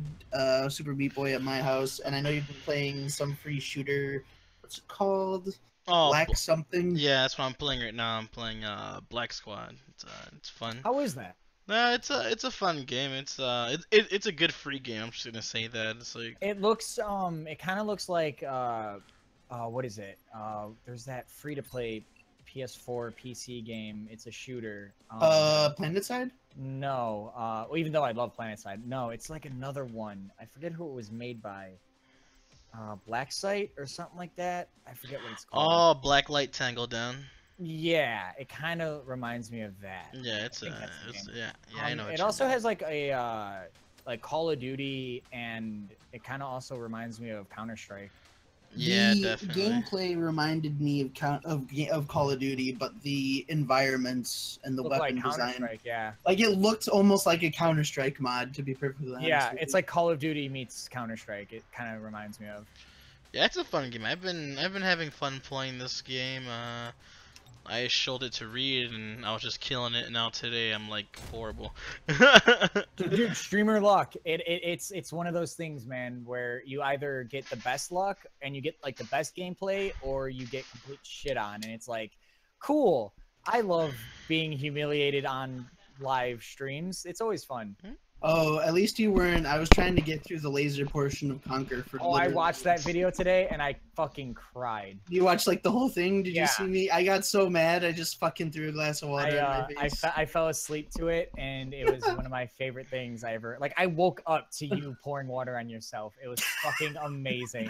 Super Meat Boy at my house, and I know you've been playing some free shooter. What's it called? Oh, Black something. yeah, that's what I'm playing right now. I'm playing Black Squad. It's fun. How is that? It's a fun game. It's a good free game. I'm just gonna say that. It's like It looks it kind of looks like what is it? There's that free to play PS4 PC game. It's a shooter. PlanetSide? No. Well, even though I love PlanetSide, no, it's like another one. I forget who it was made by. Black Site or something like that. I forget what it's called. oh, Black Light Tangle Down. Yeah, it kind of reminds me of that. Yeah, I think that's the game. yeah, I know. what It you also mean. has like a like Call of Duty, and it kind of also reminds me of Counter-Strike. Yeah, the definitely. gameplay reminded me of Call of Duty, but the environments and the Look like weapon design, Counter-Strike, yeah. like it looked almost like a Counter-Strike mod. To be perfectly honest, Yeah, with it's you. like Call of Duty meets Counter-Strike. It kind of reminds me of. Yeah, it's a fun game. I've been having fun playing this game. I showed it to Reed and I was just killing it. And now today I'm like horrible. Dude, streamer luck. It's one of those things, man, where you either get the best luck and you get like the best gameplay, or you get complete shit on, and it's like, cool. I love being humiliated on live streams. It's always fun. Oh, at least you weren't. I was trying to get through the laser portion of Conquer for. Oh, I literally watched that weeks. video today and I fucking cried. You watched like the whole thing? Did Yeah. you see me? I got so mad. I just fucking threw a glass of water in my face. I fell asleep to it, and it was one of my favorite things I ever. Like, I woke up to you pouring water on yourself. It was fucking amazing.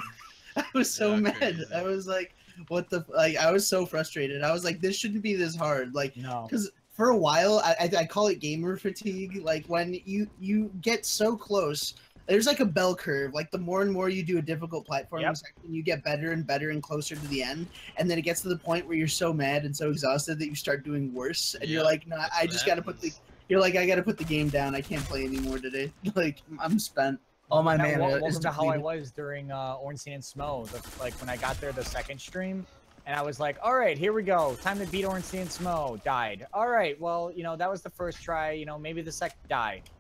I was so Yeah, mad. crazy. I was like, what the? Like, I was so frustrated. I was like, this shouldn't be this hard. Like, No. because for a while, I call it gamer fatigue. Like when you get so close, there's like a bell curve. Like the more and more you do a difficult platform Yep. section, you get better and better and closer to the end. And then it gets to the point where you're so mad and so exhausted that you start doing worse. And you're Yeah, like, nah, that's I what just gotta put the. happens. You're like, I gotta put the game down. I can't play anymore today. Like I'm spent. All my Now, mana is welcome to how I depleted. was during Ornstein and Smo. Like when I got there the second stream, and I was like, all right, here we go. Time to beat Ornstein and Smo. Died. All right, well, that was the first try. Maybe the second. Die.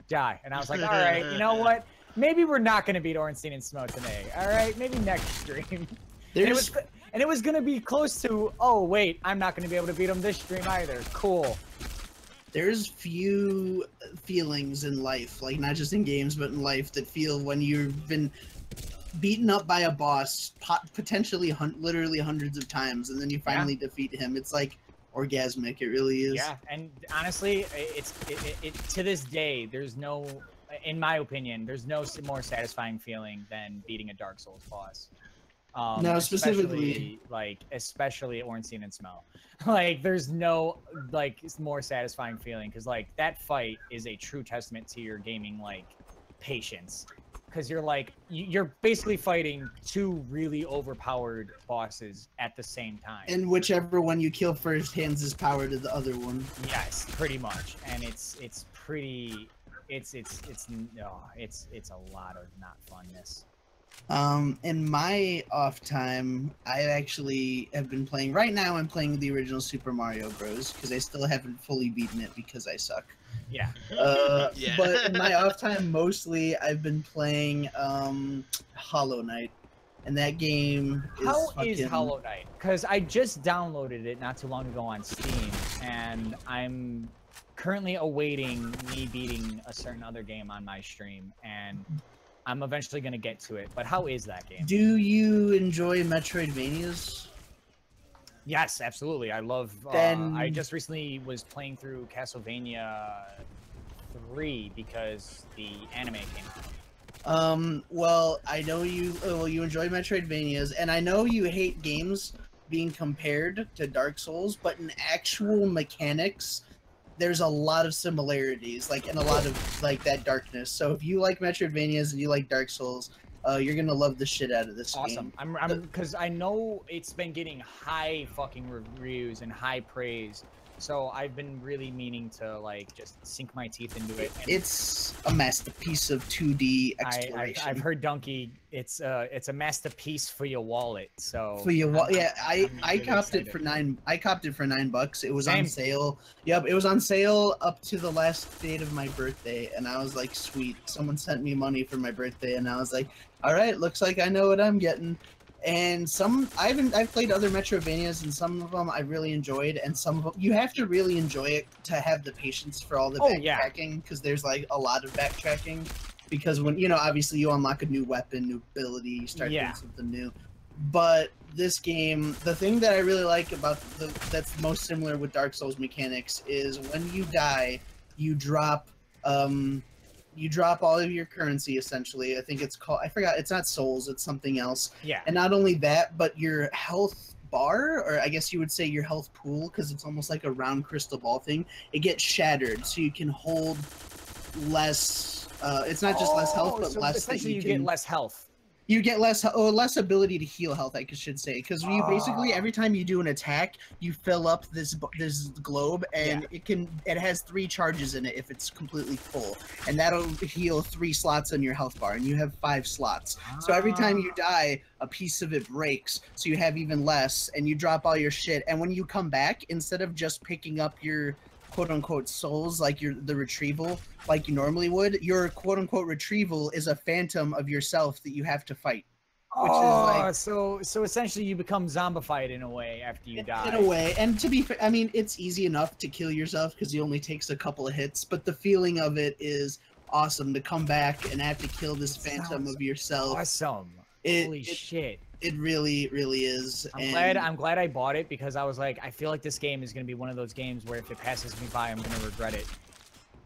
And I was like, all right, you know what? Maybe we're not going to beat Ornstein and Smo today. All right, maybe next stream. There's And it was going to be close to, oh, wait, I'm not going to be able to beat him this stream either. Cool. There's few feelings in life, like not just in games, but in life, that feel when you've been beaten up by a boss, potentially literally hundreds of times, and then you finally defeat him. It's like orgasmic. It really is. Yeah, and honestly, it to this day, there's no, in my opinion, there's no more satisfying feeling than beating a Dark Souls boss. No, specifically, especially Ornstein and Smo. Like, there's no more satisfying feeling, because like that fight is a true testament to your gaming patience, because you're basically fighting two really overpowered bosses at the same time. and whichever one you kill first hands his power to the other one. Yes, pretty much, and it's pretty. It's a lot of not funness. In my off time, I actually have been playing. Right now, I'm playing the original Super Mario Bros. Because I still haven't fully beaten it because I suck. Yeah. Yeah. But in my off time, mostly I've been playing Hollow Knight, and that game is How fucking... is Hollow Knight? Because I just downloaded it not too long ago on Steam, and I'm currently awaiting me beating a certain other game on my stream, and I'm eventually going to get to it. But how is that game? Do you enjoy Metroidvanias? Yes, absolutely. I love... Then- I just recently was playing through Castlevania 3 because the anime came out. Well, I know you enjoy Metroidvanias, and I know you hate games being compared to Dark Souls, but in actual mechanics, there's a lot of similarities, and a lot of that darkness. So if you like Metroidvanias and you like Dark Souls, You're gonna love the shit out of this Awesome. game. I'm because I know it's been getting high fucking reviews and high praise. So I've been really meaning to like just sink my teeth into it. And It's a masterpiece of 2D exploration. I've heard Donkey. It's a masterpiece for your wallet. So For your yeah, I really copped it excited. for I copped it for $9. It was Same. on sale. Yep, it was on sale up to the last date of my birthday, and I was like, sweet. Someone sent me money for my birthday, and I was like, all right, looks like I know what I'm getting. And I've played other Metroidvanias, and some of them I really enjoyed, and some of them you have to really enjoy it to have the patience for all the backtracking, because there's like a lot of backtracking. Because when obviously you unlock a new weapon, new ability, you start doing something new. But this game, the thing that I really like about that's most similar with Dark Souls mechanics is when you die, you drop all of your currency, essentially. I think it's called, I forgot, it's not souls, it's something else. Yeah. And not only that, but your health bar, or I guess you would say your health pool, because it's almost like a round crystal ball thing, it gets shattered, so you can hold less, it's not just less health, but so less essentially that you can, get less health. you get less ability to heal health, I should say, because you basically every time you do an attack, you fill up this globe, and it has 3 charges in it if it's completely full, and that'll heal 3 slots on your health bar, and you have 5 slots. So every time you die, a piece of it breaks, so you have even less, and you drop all your shit. And when you come back, instead of just picking up your quote-unquote souls, like the retrieval like you normally would, your quote-unquote retrieval is a phantom of yourself that you have to fight, which is like, so essentially you become zombified in a way after you die. in a way. And to be fair, I mean, it's easy enough to kill yourself because it only takes a couple of hits, but the feeling of it is awesome to come back and have to kill this phantom of yourself. Awesome. Holy shit. It really, really is. I'm glad I bought it, because I was like, I feel like this game is going to be one of those games where if it passes me by, I'm going to regret it.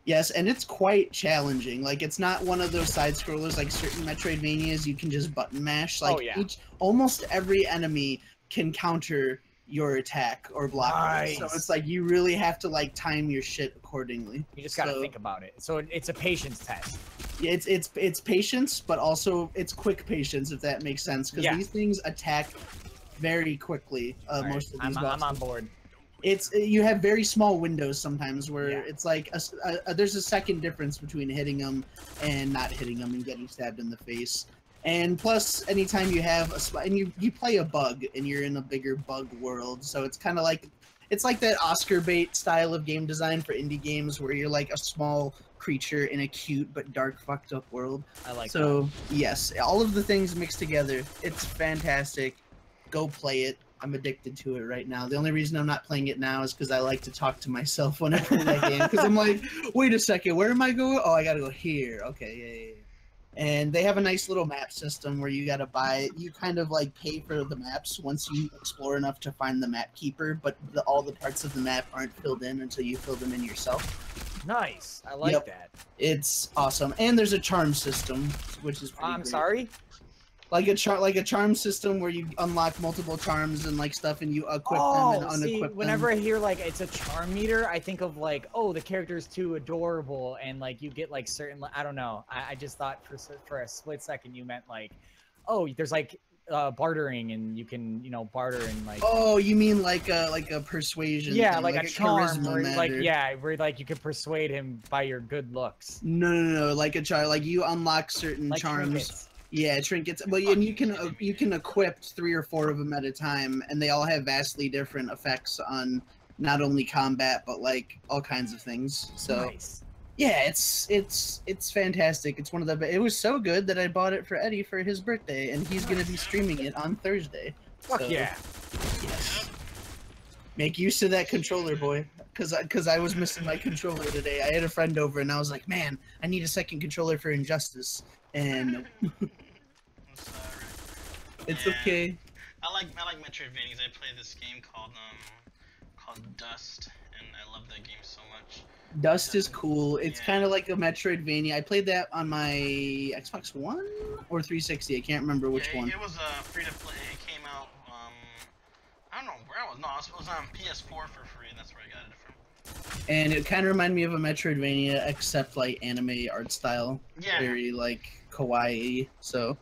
Yes, and it's quite challenging. Like, it's not one of those side scrollers like certain Metroidvanias you can just button mash. Like, almost every enemy can counter your attack or block it. So it's like you really have to like time your shit accordingly. You just got to think about it. So it's a patience test. Yeah, it's patience, but also it's quick patience, if that makes sense, because these things attack very quickly. Most of these bosses. I'm on board. You have very small windows sometimes where it's like there's a second difference between hitting them and not hitting them and getting stabbed in the face. And plus, anytime you have and you play a bug and you're in a bigger bug world, so it's kind of like that Oscar bait style of game design for indie games where you're like a small creature in a cute but dark, fucked up world. I like that. So yes, all of the things mixed together, it's fantastic. Go play it. I'm addicted to it right now. The only reason I'm not playing it now is because I like to talk to myself when I play that game. Because I'm like, wait a second, where am I going? Oh, I gotta go here. Okay, yeah. And they have a nice little map system where you gotta buy. You kind of like pay for the maps once you explore enough to find the map keeper. But all the parts of the map aren't filled in until you fill them in yourself. Nice. I like that. It's awesome. And there's a charm system, which is pretty great. Sorry? Like a charm system where you unlock multiple charms and like stuff, and you equip them and unequip them. Whenever I hear like it's a charm meter, I think of like, oh, the character is too adorable, and like you get like certain, I don't know. I just thought for a split second you meant like, oh, there's like bartering, and you can barter and like. Oh, you mean like a persuasion? Yeah, thing, like a charm, where, matter. where like you can persuade him by your good looks. No, like a charm, like you unlock certain like charms. Trinkets. Yeah, trinkets. But and you can equip 3 or 4 of them at a time, and they all have vastly different effects on not only combat but like all kinds of things. So nice. Yeah, it's fantastic. It's one of the. It was so good that I bought it for Eddie for his birthday, and he's gonna be streaming it on Thursday. Fuck yeah! Yes. Make use of that controller, boy. Because I was missing my controller today. I had a friend over, and I was like, man, I need a second controller for Injustice. And I'm sorry. It's okay. I like Metroidvanias. I play this game called Dust, and I love that game so much. Dust is cool. It's kind of like a Metroidvania. I played that on my Xbox One or 360. I can't remember which one. It was free to play. It came out. I don't know where it was. No, it was on PS4 for free. That's where I got it from. And it kind of reminded me of a Metroidvania, except like anime art style. Yeah. Very like kawaii. So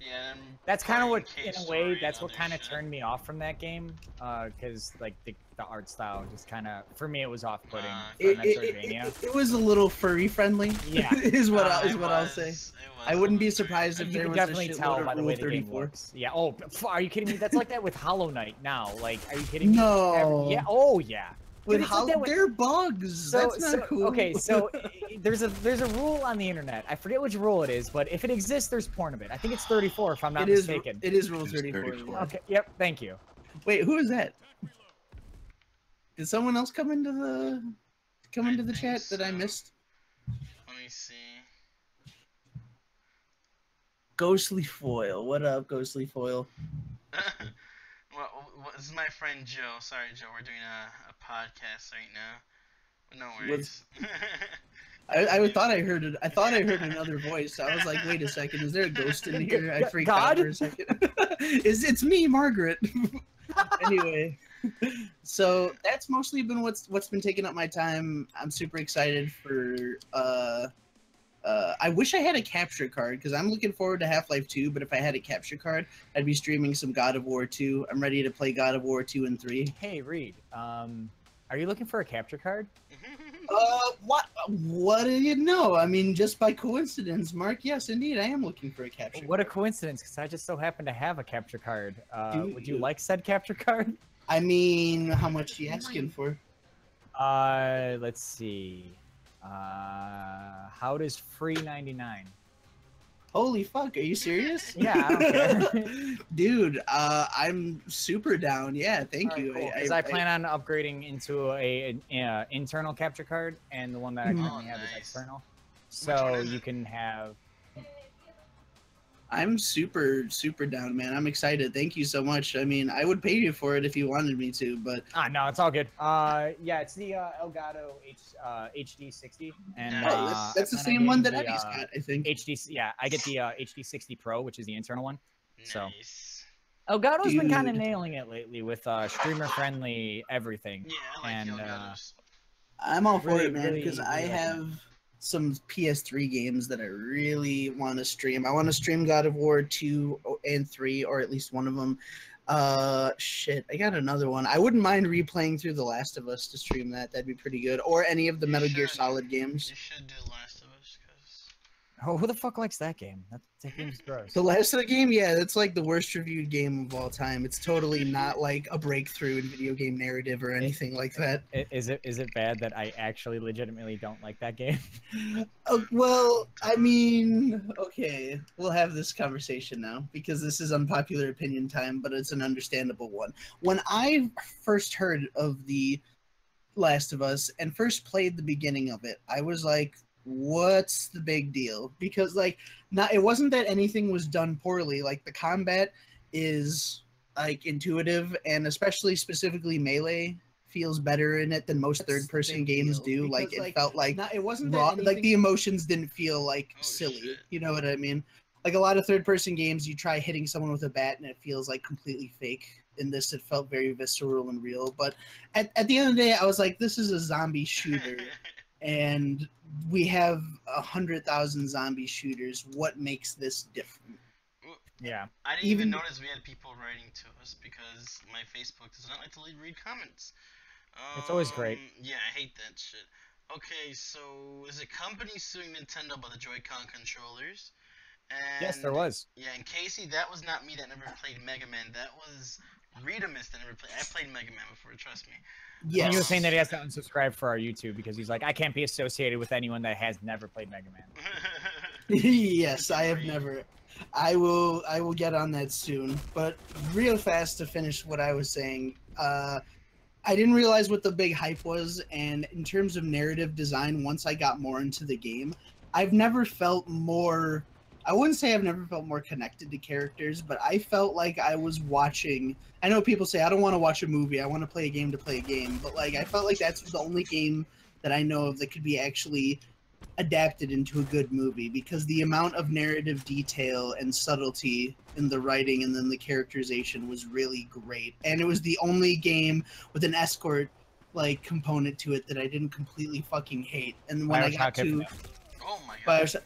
Yeah, and That's kind of what, playing in a case way, story that's and what other kind of shit. turned me off from that game. Because like the art style just kind of, for me, it was off-putting. For Metroidvania. It was a little furry friendly. Yeah. is what It I'll say. was I wouldn't a be little surprised crazy. if You there can was a definitely shitload tell of by the Rule way the game 34. looks. Yeah. Oh, are you kidding me? That's like that with Hollow Knight now. Like, are you kidding me? No. Yeah. Oh, yeah. With Dude, it's like that with- they're bugs. That's not cool. Okay, so there's a rule on the internet. I forget which rule it is, but if it exists, there's porn of it. I think it's 34, if I'm not mistaken. It is Rule It's 34. 34. Yeah. Okay. Yep. Thank you. Wait, who is that? Did someone else come into the think chat that I so. missed? Let me see. Ghostly Foil. What up, Ghostly Foil? Well, this is my friend Joe. Sorry, Joe. We're doing a podcast right now. No worries. I thought I heard it. I thought I heard another voice. I was like, wait a second, is there a ghost in here? I freaked out for a second. It's me, Margaret. Anyway, so that's mostly been what's been taking up my time. I'm super excited for I wish I had a capture card because I'm looking forward to Half-Life 2, but if I had a capture card, I'd be streaming some God of War 2. I'm ready to play God of War 2 and 3. Hey, Reed. Are you looking for a capture card? What do you know? I mean, just by coincidence, Mark. Yes, indeed, I am looking for a capture. What a coincidence, because I just so happen to have a capture card. Would you Dude. like said capture card? I mean, how much you asking for? Let's see. How does free 99? Holy fuck, are you serious? Yeah, I don't care. Dude, I'm super down. Yeah, thank you. Because I plan on upgrading into a internal capture card, and the one that I currently have is nice. external. one So is you it? can have. I'm super down, man. I'm excited. Thank you so much. I mean, I would pay you for it if you wanted me to, but No, it's all good. Yeah, it's the Elgato HD 60, and Nice. that's the I plan on same one that getting the, Eddie's got, I think. HD. Yeah, I get the HD 60 Pro, which is the internal one. So. Nice. Elgato's been kind of Dude. nailing it lately with streamer friendly everything. Yeah, I like And, Elgatos. I'm all for really, it, man, really, because I really like have some PS3 games that I really want to stream. I want to stream God of War 2 and 3, or at least one of them. Shit, I got another one. I wouldn't mind replaying through The Last of Us to stream that. That'd be pretty good. Or any of the You Metal Gear should. Solid games. You should do Last of Us, because Oh, who the fuck likes that game? That game's gross. The Last of the game, yeah, that's like the worst reviewed game of all time. It's totally not like a breakthrough in video game narrative or anything like that. Is it bad that I actually legitimately don't like that game? Well, I mean, okay, we'll have this conversation now because this is unpopular opinion time, but it's an understandable one. When I first heard of The Last of Us and first played the beginning of it, I was like, what's the big deal? Because like, it wasn't that anything was done poorly. Like the combat is like intuitive, and especially specifically melee feels better in it than most That's third-person big games deal, do. Like because, it felt like it wasn't raw, like the emotions didn't feel like Oh, silly. shit. You know what I mean? Like a lot of third-person games, you try hitting someone with a bat and it feels like completely fake. In this, it felt very visceral and real. But at the end of the day, I was like, this is a zombie shooter. And we have 100,000 zombie shooters. What makes this different? Yeah. I didn't even Even- notice we had people writing to us because my Facebook does not like to read comments. It's always great. Yeah, I hate that shit. Okay, so is a company suing Nintendo about the Joy-Con controllers? And Yes, there was. Yeah, and Casey, that was not me that never played Mega Man. That was Redamus that never played. I played Mega Man before, trust me. Yes. And he was saying that he has to unsubscribe for our YouTube because he's like, I can't be associated with anyone that has never played Mega Man. Yes, I have never. I will get on that soon. But real fast to finish what I was saying. I didn't realize what the big hype was, and in terms of narrative design, once I got more into the game, I've never felt more. I wouldn't say I've never felt more connected to characters, but I felt like I was watching. I know people say I don't want to watch a movie. I want to play a game to play a game, but like I felt like that's the only game that I know of that could be actually adapted into a good movie, because the amount of narrative detail and subtlety in the writing and then the characterization was really great. And it was the only game with an escort like component to it that I didn't completely fucking hate. And when I got Bioshock to Infinite. Oh my god. Bioshock,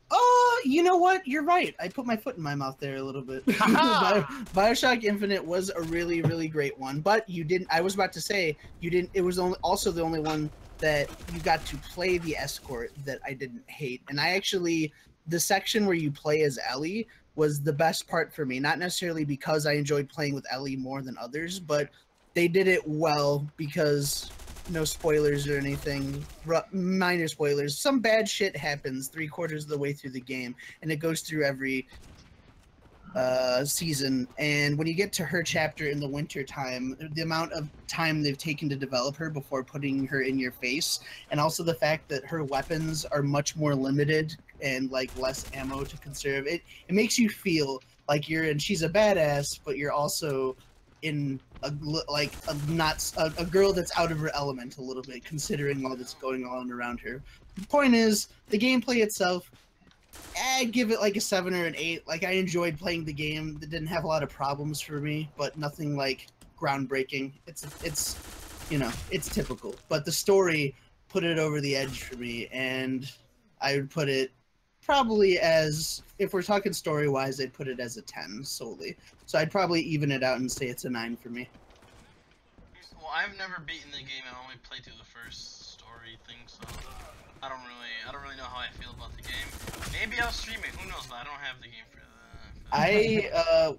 oh you know what? You're right. I put my foot in my mouth there a little bit. BioShock Infinite was a really, really great one, but you didn't. I was about to say you didn't. It was also the only one that you got to play the escort that I didn't hate, and I actually the section where you play as Ellie was the best part for me. Not necessarily because I enjoyed playing with Ellie more than others, but they did it well because. No spoilers or anything, minor spoilers. Some bad shit happens 3/4 of the way through the game, and it goes through every season. And when you get to her chapter in the winter time, the amount of time they've taken to develop her before putting her in your face, and also the fact that her weapons are much more limited and like less ammo to conserve, it makes you feel like she's a badass, but you're also in a girl that's out of her element a little bit, considering all that's going on around her. The point is, the gameplay itself, I'd give it like a 7 or an 8. Like, I enjoyed playing the game. It didn't have a lot of problems for me, but nothing like groundbreaking. It's you know, it's typical. But the story put it over the edge for me, and I would put it probably as, if we're talking story-wise, I'd put it as a 10 solely. So I'd probably even it out and say it's a 9 for me. Well, I've never beaten the game. I only played through the first story thing, so I don't really know how I feel about the game. Maybe I'll stream it. Who knows? But I don't have the game for that.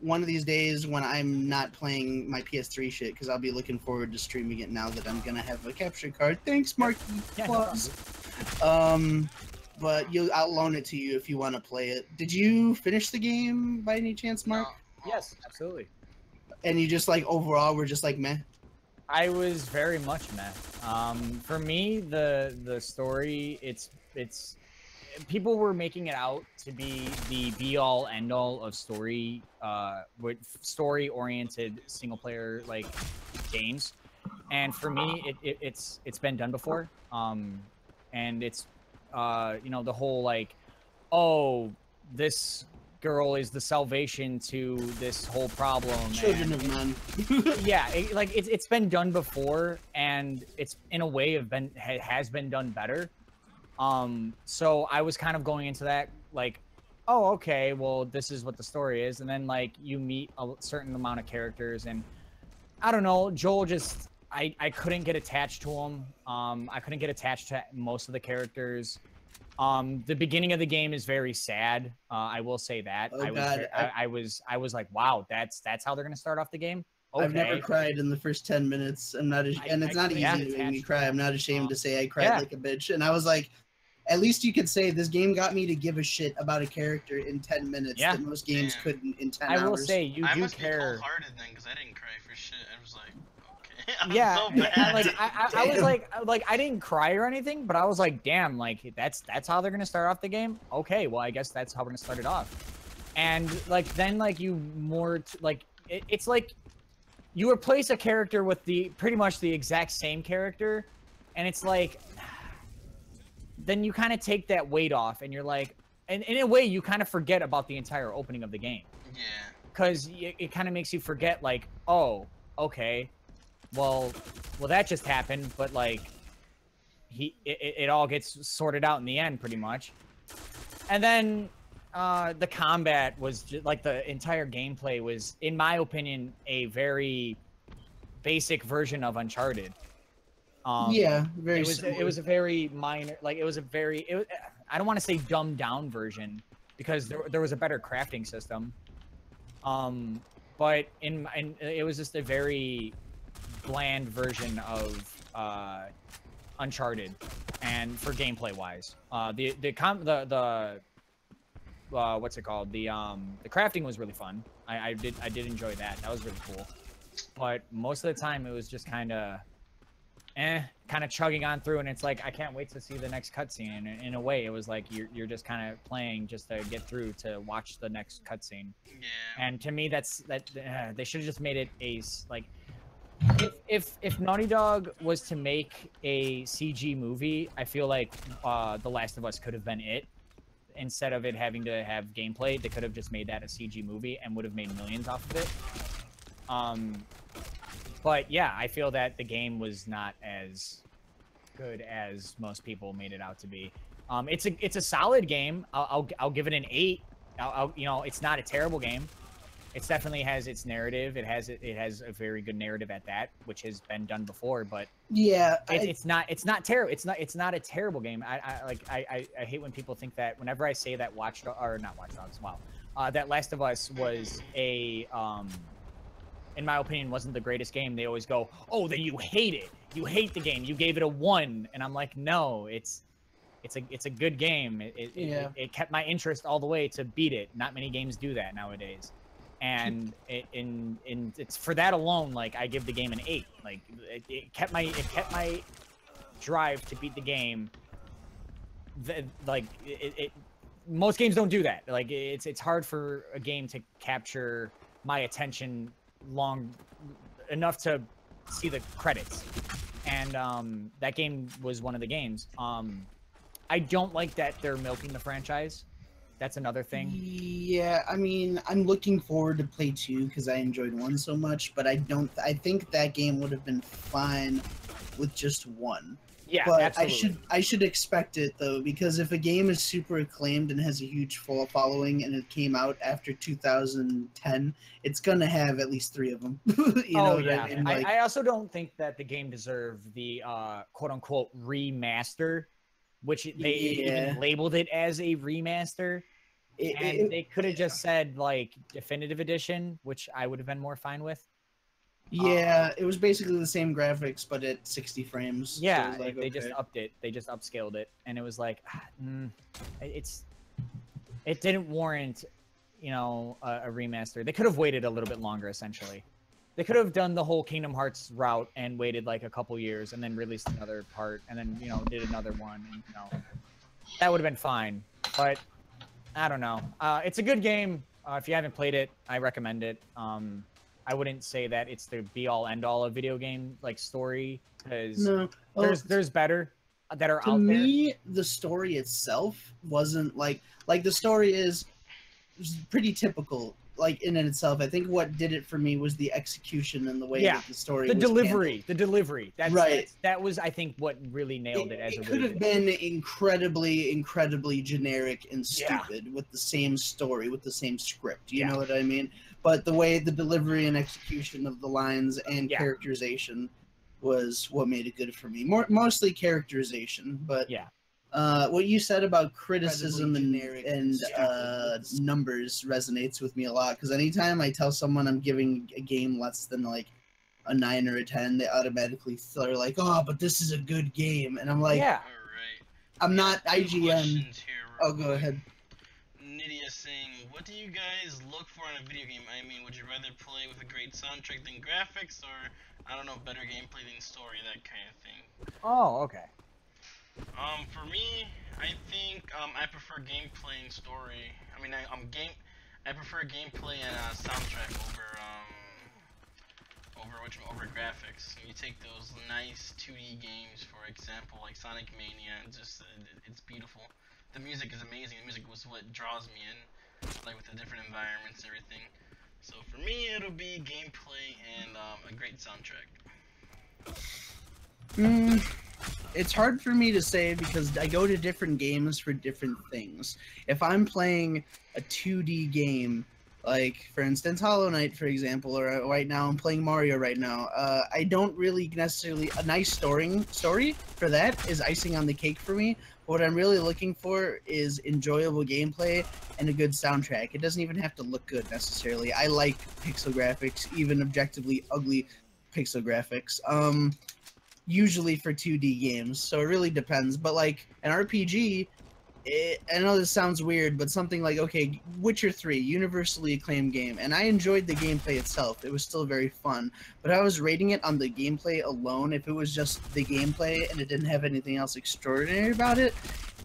One of these days when I'm not playing my PS3 shit, because I'll be looking forward to streaming it now that I'm gonna have a capture card. Thanks, Marky. Yeah, But I'll loan it to you if you want to play it. Did you finish the game by any chance, Mark? No. Yes, absolutely. And you just like overall were just like meh? I was very much meh. For me, the story, it's people were making it out to be the be-all end-all of story, with story-oriented single-player like games, and for me, it's been done before, and it's you know, the whole like, oh, this girl is the salvation to this whole problem. Children of men. Yeah, it's been done before, and it's in a way has been done better. So I was kind of going into that like, oh, okay, well, this is what the story is, and then like you meet a certain amount of characters, and I don't know, Joel just I couldn't get attached to him. I couldn't get attached to most of the characters. The beginning of the game is very sad. I will say that. Oh, God. I was like, wow, that's how they're gonna start off the game. Okay. I've never cried in the first 10 minutes. And it's not easy to make me cry. I'm not ashamed to say I cried like a bitch. And I was like, at least you could say this game got me to give a shit about a character in 10 minutes that most games couldn't in 10 hours. I will say, you I do must care. be cold-hearted then, because I didn't cry for shit. I was like, okay, I'm Yeah, so bad. like I was like I didn't cry or anything, but I was like, damn, like that's how they're gonna start off the game. Okay, well I guess that's how we're gonna start it off. And like then like you it's like you replace a character with pretty much the exact same character, and it's like then you kind of take that weight off, and you're like, and in a way you kind of forget about the entire opening of the game. Yeah. Because it kind of makes you forget, like, oh, okay, well, that just happened, but like, it all gets sorted out in the end, pretty much. And then the combat was just, like, the entire gameplay was, in my opinion, a very basic version of Uncharted. Yeah, very. It was a very minor, like I don't want to say dumbed down version, because there was a better crafting system. But it was just a very bland version of Uncharted, and for gameplay wise, what's it called? The crafting was really fun. I did enjoy that. That was really cool. But most of the time it was just kind of chugging on through, and it's like I can't wait to see the next cutscene. And in a way, it was like you're just kind of playing just to get through to watch the next cutscene. Yeah. And to me, they should have just made it like if Naughty Dog was to make a CG movie, I feel like The Last of Us could have been it. Instead of it having to have gameplay, they could have just made that a CG movie and would have made millions off of it. But yeah, I feel that the game was not as good as most people made it out to be. It's a solid game. I'll give it an 8. You know, it's not a terrible game. It definitely has its narrative. It has a very good narrative at that, which has been done before. But yeah, it's not terrible. It's not a terrible game. I hate when people think that. Whenever I say that not Watch Dogs, wow, that Last of Us was a in my opinion wasn't the greatest game. They always go, oh, then you hate it. You hate the game. You gave it a 1, and I'm like, no, it's a good game. It kept my interest all the way to beat it. Not many games do that nowadays. And it's for that alone, like I give the game an 8. Like it kept my drive to beat the game. Most games don't do that. Like it's hard for a game to capture my attention long enough to see the credits. And that game was one of the games. I don't like that they're milking the franchise. That's another thing. Yeah, I mean, I'm looking forward to play 2 because I enjoyed 1 so much, but I think that game would have been fine with just 1. Yeah, but absolutely. I should expect it though, because if a game is super acclaimed and has a huge following and it came out after 2010, it's gonna have at least 3 of them. Yeah. I mean? I also don't think that the game deserved the quote unquote remaster, which they even labeled it as a remaster. They could have just said like definitive edition, which I would have been more fine with. Yeah, it was basically the same graphics, but at 60 frames. Yeah, so like, they just upped it. They just upscaled it, and it was like, it didn't warrant, a remaster. They could have waited a little bit longer. Essentially, they could have done the whole Kingdom Hearts route and waited like a couple years, and then released another part, and then did another one, and that would have been fine. But I don't know. It's a good game. If you haven't played it, I recommend it. I wouldn't say that it's the be-all, end-all of video game like story, because there's better that are out there. To me, the story itself wasn't like the story is pretty typical, like in itself. I think what did it for me was the execution and the way that the story was delivery. The delivery. Right. That was, I think, what really nailed it. It could have been incredibly generic and stupid with the same story, with the same script. You know what I mean? But the way the delivery and execution of the lines and characterization was what made it good for me. Mostly characterization, but what you said about criticism and numbers resonates with me a lot, because anytime I tell someone I'm giving a game less than like a 9 or a 10, they automatically are like, oh, but this is a good game. And I'm like, All right. I'm not IGN. Oh, go ahead. Nydia saying, what do you guys look for in a video game? I mean, would you rather play with a great soundtrack than graphics, or, I don't know, better gameplay than story, that kind of thing? Oh, okay. For me, I think, I prefer gameplay and story. I mean, I prefer gameplay and, soundtrack over graphics. You take those nice 2D games, for example, like Sonic Mania, and just, it's beautiful. The music is amazing. The music was what draws me in, like with the different environments and everything. So for me, it'll be gameplay and a great soundtrack. It's hard for me to say because I go to different games for different things. If I'm playing a 2D game, like for instance Hollow Knight, for example, or right now I'm playing Mario right now, I don't really necessarily a nice story for that is icing on the cake for me. What I'm really looking for is enjoyable gameplay and a good soundtrack. It doesn't even have to look good necessarily. I like pixel graphics, even objectively ugly pixel graphics. Usually for 2D games, so it really depends. But like an RPG, I know this sounds weird, but something like, okay, Witcher 3, universally acclaimed game, and I enjoyed the gameplay itself. It was still very fun, but I was rating it on the gameplay alone. If it was just the gameplay and it didn't have anything else extraordinary about it,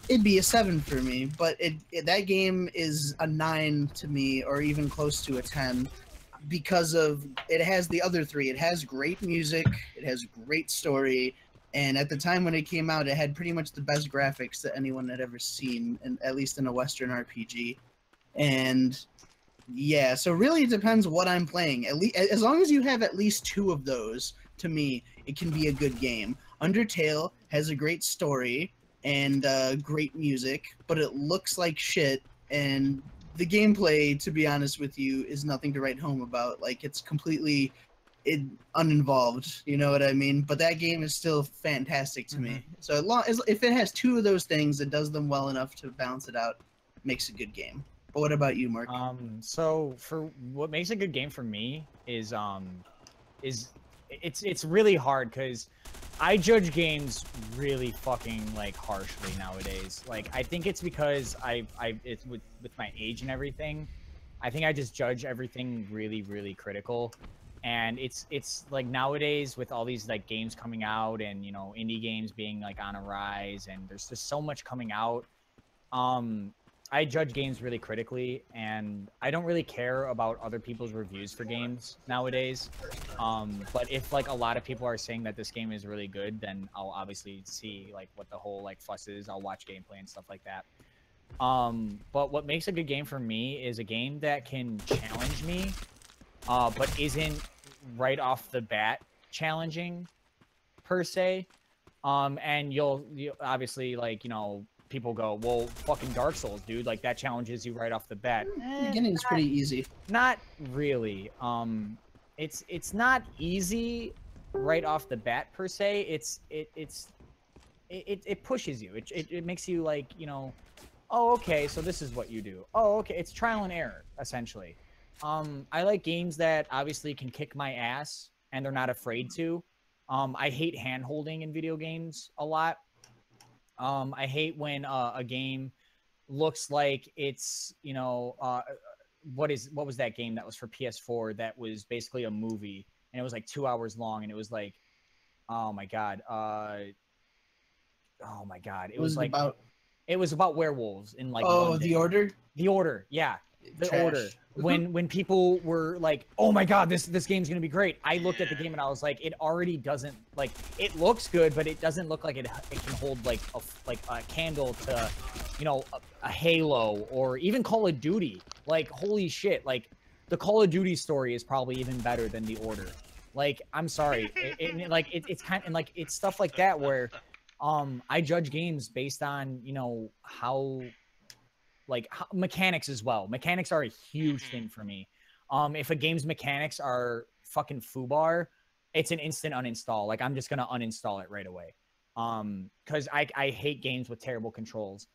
it'd be a 7 for me. But that game is a 9 to me, or even close to a 10, because of it has the other 3. It has great music, it has great story, and at the time when it came out, it had pretty much the best graphics that anyone had ever seen, and at least in a Western RPG. And yeah, so really it depends what I'm playing. At least, as long as you have at least 2 of those, to me, it can be a good game. Undertale has a great story. and great music, but it looks like shit, and the gameplay, to be honest with you, is nothing to write home about. Like, it's completely uninvolved, you know what I mean? But that game is still fantastic to me. So as long as if it has two of those things, it does them well enough to balance it out, makes a good game. But what about you, Mark? So for what makes a good game for me is it's really hard because I judge games really fucking like harshly nowadays. Like I think it's because it's with my age and everything. I think I just judge everything really critical. And it's like nowadays with all these like games coming out and you know indie games being like on a rise and there's just so much coming out. I judge games really critically, and I don't really care about other people's reviews for games nowadays. But if like a lot of people are saying that this game is really good, then I'll obviously see like what the whole like fuss is. I'll watch gameplay and stuff like that. But what makes a good game for me is a game that can challenge me, but isn't right off the bat challenging per se. And you'll obviously like, you know, people go, well, fucking Dark Souls, dude, like that challenges you right off the bat. The beginning is pretty easy. Not really. It's not easy right off the bat per se. It pushes you. It makes you like, you know, oh, okay, so this is what you do. Oh, okay, it's trial and error essentially. I like games that obviously can kick my ass and they're not afraid to. I hate hand holding in video games a lot. I hate when a game looks like it's, you know, what was that game that was for PS4 that was basically a movie and it was like 2 hours long and it was like, oh my god, it was like about... it was about werewolves in like London. The Order? The Order, yeah. The Trash. Order. When people were like, "Oh my god, this game's gonna be great," I looked at the game and I was like, "It already doesn't like. It looks good, but it doesn't look like it can hold like a candle to, you know, a Halo or even Call of Duty. Like, holy shit! Like, the Call of Duty story is probably even better than the Order. Like, I'm sorry, it's kind of like it's stuff like that where, I judge games based on you know how. Like mechanics as well. Mechanics are a huge thing for me. If a game's mechanics are fucking foobar, it's an instant uninstall. Like I'm just gonna uninstall it right away. Because I hate games with terrible controls.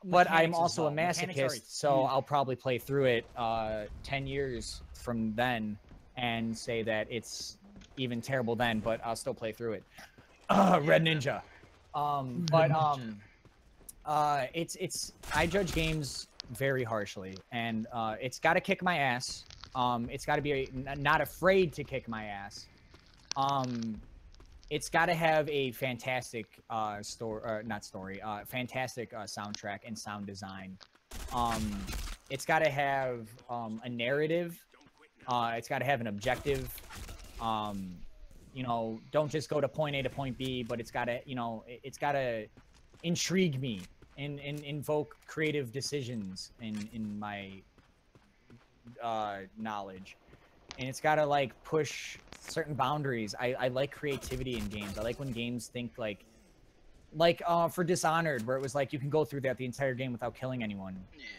But I'm also a masochist, so I'll probably play through it 10 years from then and say that it's even terrible then, but I'll still play through it. Red Ninja. I judge games very harshly, and it's got to kick my ass. It's got to be not afraid to kick my ass. It's got to have a fantastic fantastic soundtrack and sound design. It's got to have a narrative. It's got to have an objective. You know, don't just go to point A to point B, but it's got to, you know, it's got to intrigue me and invoke creative decisions in my knowledge, and it's got to like push certain boundaries. I like creativity in games. I like when games think like for Dishonored, where it was like you can go through that the entire game without killing anyone,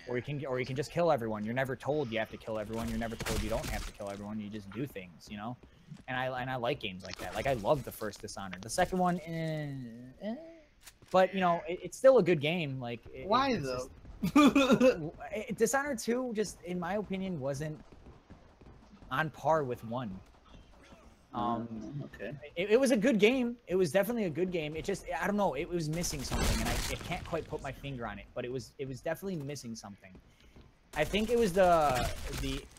or you can just kill everyone. You're never told you have to kill everyone. You're never told you don't have to kill everyone. You just do things, you know. And I like games like that. Like I love the first Dishonored. The second one, but you know, it's still a good game. Like why though? Dishonored 2, just in my opinion, wasn't on par with 1. Okay. It was a good game. It was definitely a good game. It just, I don't know, it was missing something, and I can't quite put my finger on it. But it was definitely missing something. I think it was the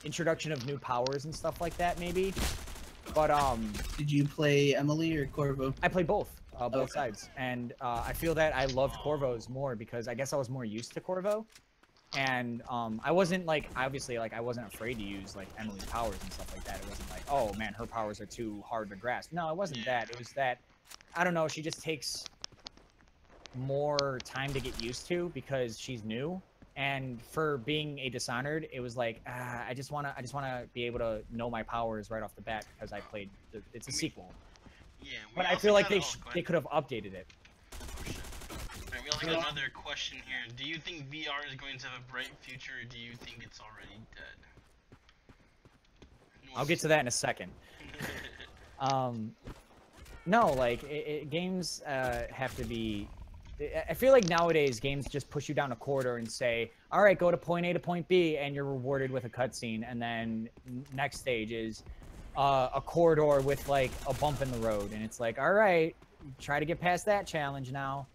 introduction of new powers and stuff like that, maybe. But did you play Emily or Corvo? I played both. Both sides, and I feel that I loved Corvo's more because I guess I was more used to Corvo, and I wasn't like, obviously, like I wasn't afraid to use like Emily's powers and stuff like that. It wasn't like, oh man, her powers are too hard to grasp. No, it wasn't that. It was that, I don't know, she just takes more time to get used to because she's new, and for being a Dishonored, it was like, I just wanna be able to know my powers right off the bat because I played. It's a sequel. Yeah, but I feel like they could have updated it. We we also got another question here. Do you think VR is going to have a bright future, or do you think it's already dead? I'll get to that in a second. No, like games have to be. I feel like nowadays games just push you down a corridor and say, "All right, go to point A to point B," and you're rewarded with a cutscene. And then next stage is a corridor with like a bump in the road, and it's like, "All right, try to get past that challenge now."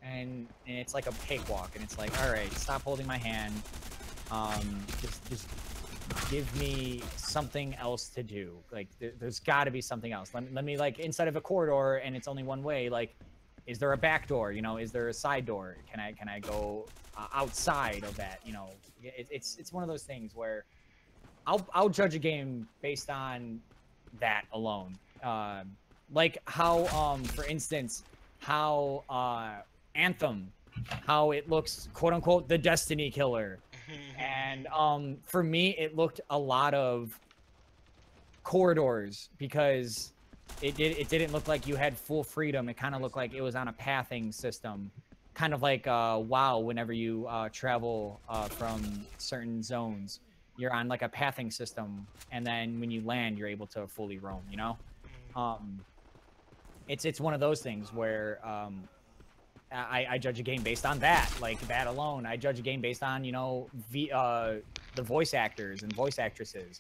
And it's like a cakewalk, and it's like, "All right, stop holding my hand. Just give me something else to do. Like there's got to be something else. Let me like inside of a corridor and it's only one way. Like, is there a back door? You know, is there a side door? Can I go outside of that? You know, it's one of those things where I'll judge a game based on that alone. Like how for instance how Anthem, how it looks, quote unquote, the Destiny killer. And for me, it looked a lot of corridors because it didn't look like you had full freedom. It kind of looked like it was on a pathing system, kind of like WoW. Whenever you travel from certain zones, you're on like a pathing system, and then when you land, you're able to fully roam. You know, it's one of those things where I judge a game based on that, like that alone. I judge a game based on, you know, the voice actors and voice actresses.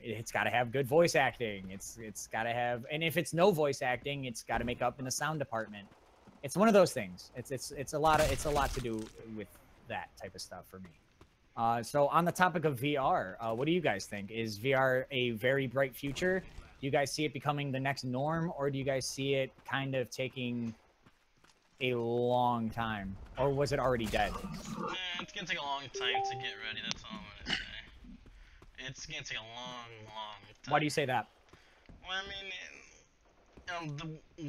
It's got to have good voice acting. It's got to have, and if it's no voice acting, it's got to make up in the sound department. It's one of those things. It's a lot to do with that type of stuff for me. So on the topic of VR, what do you guys think? Is VR a very bright future? Do you guys see it becoming the next norm, or do you guys see it kind of taking a long time, or was it already dead? It's gonna take a long time to get ready. That's all I'm gonna say. It's gonna take a long time. Why do you say that? Well, I mean,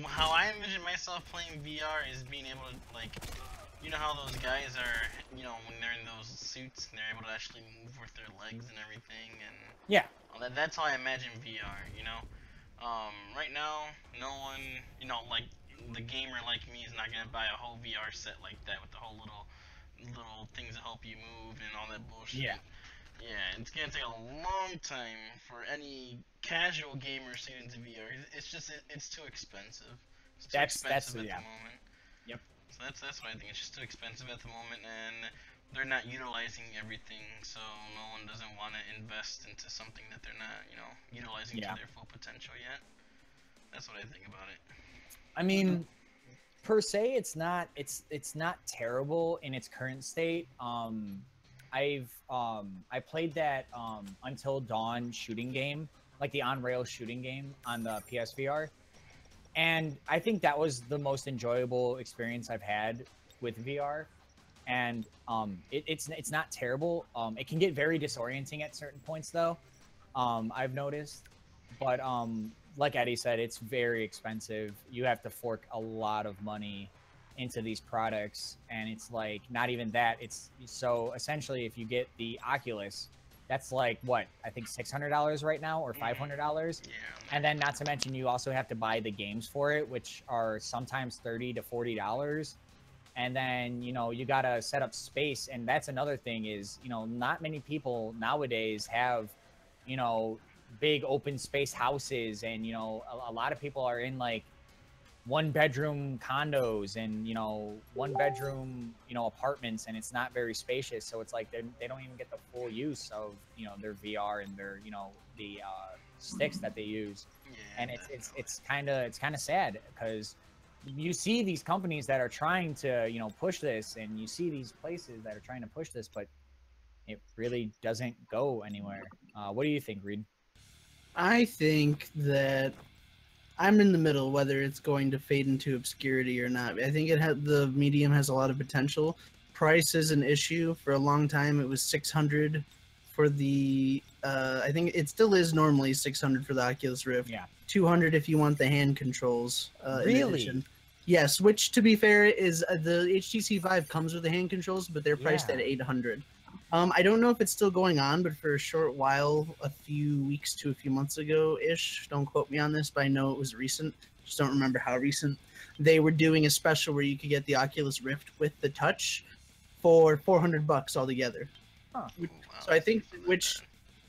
how I envision myself playing VR is being able to, like, you know how those guys are, you know, when they're in those suits and they're able to actually move with their legs and everything, and yeah, that's how I imagine VR. You know, right now, no one, you know, like, the gamer like me is not gonna buy a whole VR set like that with the whole little things that help you move and all that bullshit. Yeah, it's gonna take a long time for any casual gamer to get into VR. It's just it's too expensive. It's too expensive at the moment. Yep. So that's what I think. It's just too expensive at the moment, and they're not utilizing everything. So no one doesn't want to invest into something that they're not, you know, utilizing to their full potential yet. That's what I think about it. I mean, per se, it's not terrible in its current state. I played that Until Dawn shooting game, like the on-rail shooting game on the PSVR, and I think that was the most enjoyable experience I've had with VR. And it's not terrible. It can get very disorienting at certain points, though. I've noticed, but like Eddie said, it's very expensive. You have to fork a lot of money into these products, and it's like not even that. It's so essentially, if you get the Oculus, that's like what I think $600 right now, or $500. Yeah. And then not to mention you also have to buy the games for it, which are sometimes $30 to $40. And then, you know, you gotta set up space, and that's another thing is, you know, not many people nowadays have, you know, big open space houses, and you know a lot of people are in like 1-bedroom condos and, you know, 1-bedroom, you know, apartments, and it's not very spacious. So it's like they don't even get the full use of, you know, their VR and their, you know, the sticks that they use. And it's kind of sad, because you see these companies that are trying to, you know, push this, and you see these places that are trying to push this, but it really doesn't go anywhere. What do you think, Reed? I think that I'm in the middle, whether it's going to fade into obscurity or not. I think the medium has a lot of potential. Price is an issue. For a long time, it was $600 for the. I think it still is normally $600 for the Oculus Rift. Yeah. $200 if you want the hand controls. Really? Yes, which to be fair is the HTC Vive comes with the hand controls, but they're priced at $800. I don't know if it's still going on, but for a short while, a few weeks to a few months ago-ish, don't quote me on this, but I know it was recent, just don't remember how recent. They were doing a special where you could get the Oculus Rift with the touch for $400 altogether. Huh. So I think which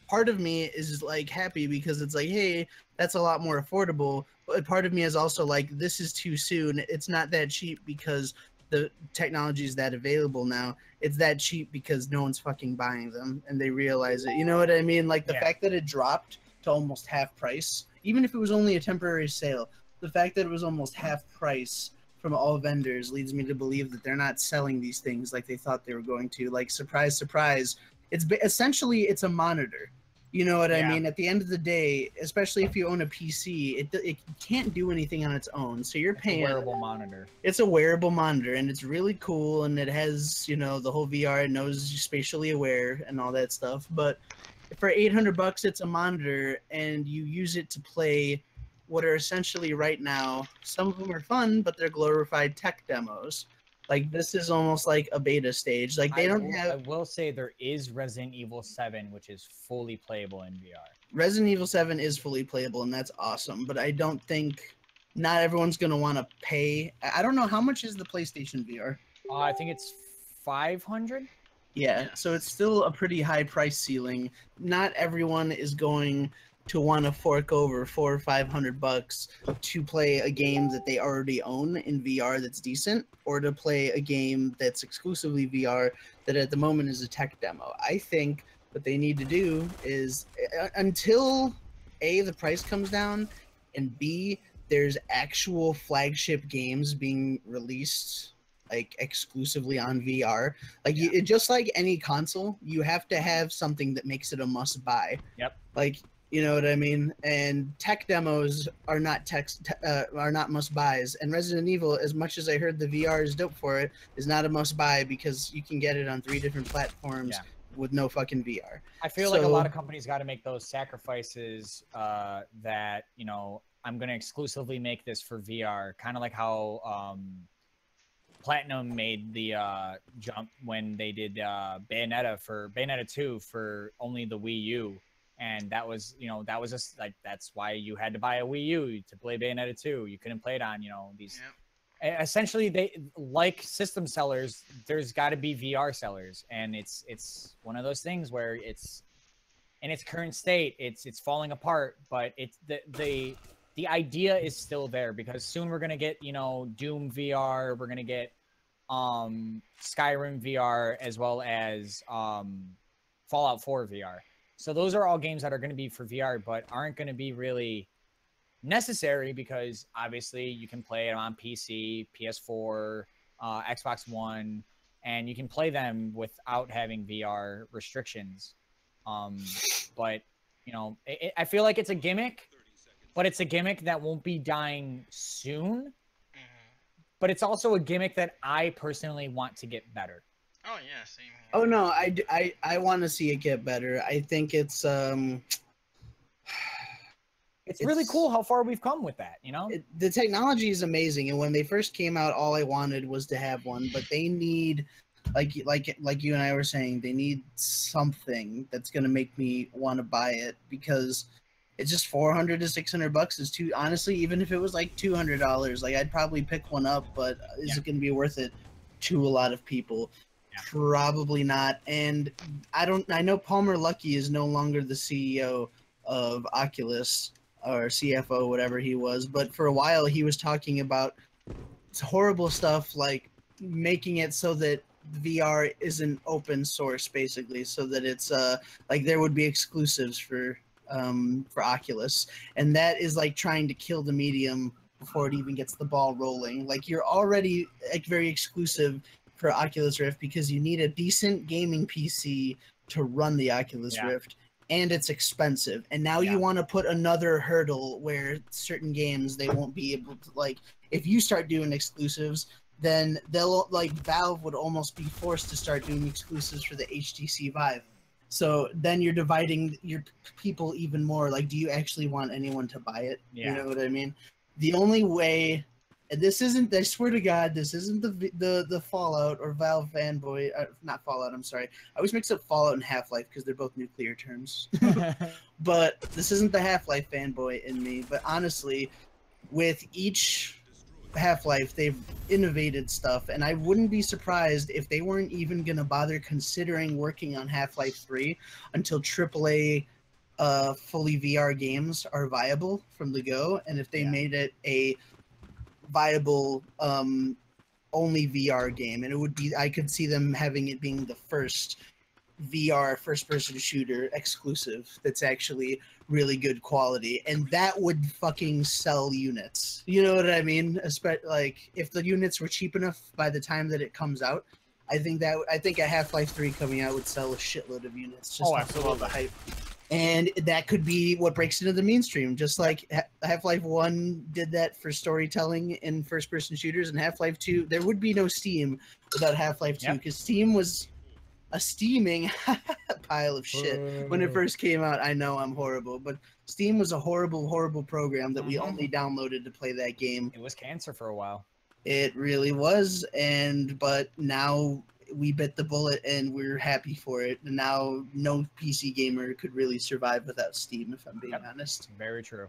part of me is like happy because it's like, hey, that's a lot more affordable. But part of me is also like, this is too soon. It's not that cheap because the technology is that available now. It's that cheap because no one's fucking buying them and they realize it. You know what I mean? Like the fact that it dropped to almost half price, even if it was only a temporary sale, the fact that it was almost half price from all vendors leads me to believe that they're not selling these things like they thought they were going to. Like, surprise, surprise. Essentially, it's a monitor. You know what I mean? At the end of the day, especially if you own a PC, it can't do anything on its own. So you're paying. It's a wearable monitor. It's a wearable monitor, and it's really cool, and it has, you know, the whole VR. It knows you're spatially aware and all that stuff. But for $800, it's a monitor, and you use it to play what are essentially right now, some of them are fun, but they're glorified tech demos. Like, this is almost like a beta stage. Like, I will say there is Resident Evil 7, which is fully playable in VR. Resident Evil 7 is fully playable, and that's awesome. But I don't think not everyone's going to want to pay. I don't know. How much is the PlayStation VR? I think it's 500. Yeah, so it's still a pretty high price ceiling. Not everyone is going to want to fork over $400 or $500 to play a game that they already own in VR that's decent, or to play a game that's exclusively VR that at the moment is a tech demo. I think what they need to do is, until A, the price comes down, and B, there's actual flagship games being released like exclusively on VR. Like, just like any console, you have to have something that makes it a must buy. Yep. Like, you know what I mean? And tech demos are not must buys. And Resident Evil, as much as I heard the VR is dope for it, is not a must buy because you can get it on 3 different platforms with no fucking VR. I feel like a lot of companies got to make those sacrifices that, you know, I'm going to exclusively make this for VR. Kind of like how Platinum made the jump when they did Bayonetta 2 for only the Wii U. And that was, you know, that was just like, that's why you had to buy a Wii U to play Bayonetta 2. You couldn't play it on, you know, these. Yep. Essentially, they, like system sellers, there's got to be VR sellers, and it's one of those things where it's in its current state, it's falling apart, but it's the idea is still there, because soon we're gonna get, you know, Doom VR, we're gonna get Skyrim VR, as well as Fallout 4 VR. So those are all games that are going to be for VR, but aren't going to be really necessary, because obviously you can play it on PC, PS4, Xbox One, and you can play them without having VR restrictions. But, you know, I feel like it's a gimmick, but it's a gimmick that won't be dying soon. But it's also a gimmick that I personally want to get better. Oh yeah, same here. Oh no, I want to see it get better. I think it's really cool how far we've come with that, you know? The technology is amazing, and when they first came out, all I wanted was to have one, but they need, like you and I were saying, they need something that's going to make me want to buy it, because it's just $400 to $600 is too, honestly, even if it was like $200, like I'd probably pick one up, but is it going to be worth it to a lot of people? Probably not. And I know Palmer Luckey is no longer the CEO of Oculus, or CFO, whatever he was, but for a while he was talking about horrible stuff like making it so that VR isn't open source, basically, so that it's like there would be exclusives for Oculus, and that is like trying to kill the medium before it even gets the ball rolling. Like, you're already like very exclusive for Oculus Rift because you need a decent gaming PC to run the Oculus Rift, and it's expensive. And now you want to put another hurdle where certain games they won't be able to, like, if you start doing exclusives, then they'll, like, Valve would almost be forced to start doing exclusives for the HTC Vive. So then you're dividing your people even more. Like, do you actually want anyone to buy it? You know what I mean? The only way, and this isn't, I swear to God, this isn't the Fallout or Valve fanboy, not Fallout, I'm sorry. I always mix up Fallout and Half-Life because they're both nuclear terms. But this isn't the Half-Life fanboy in me. But honestly, with each Half-Life, they've innovated stuff, and I wouldn't be surprised if they weren't even going to bother considering working on Half-Life 3 until AAA fully VR games are viable from the go, and if they made it a viable only VR game, and it would be, I could see them having it being the first VR first-person shooter exclusive that's actually really good quality, and that would fucking sell units. You know what I mean? Like if the units were cheap enough by the time that it comes out, I think a Half-Life 3 coming out would sell a shitload of units. Just absolutely the hype. And that could be what breaks into the mainstream, just like Half-Life 1 did that for storytelling in first-person shooters, and Half-Life 2, there would be no Steam without Half-Life 2, because Steam was a steaming pile of shit when it first came out. I know I'm horrible, but Steam was a horrible, horrible program that we only downloaded to play that game. It was cancer for a while. It really was, but now we bit the bullet and we're happy for it. And now no PC gamer could really survive without Steam, if I'm being honest. Very true.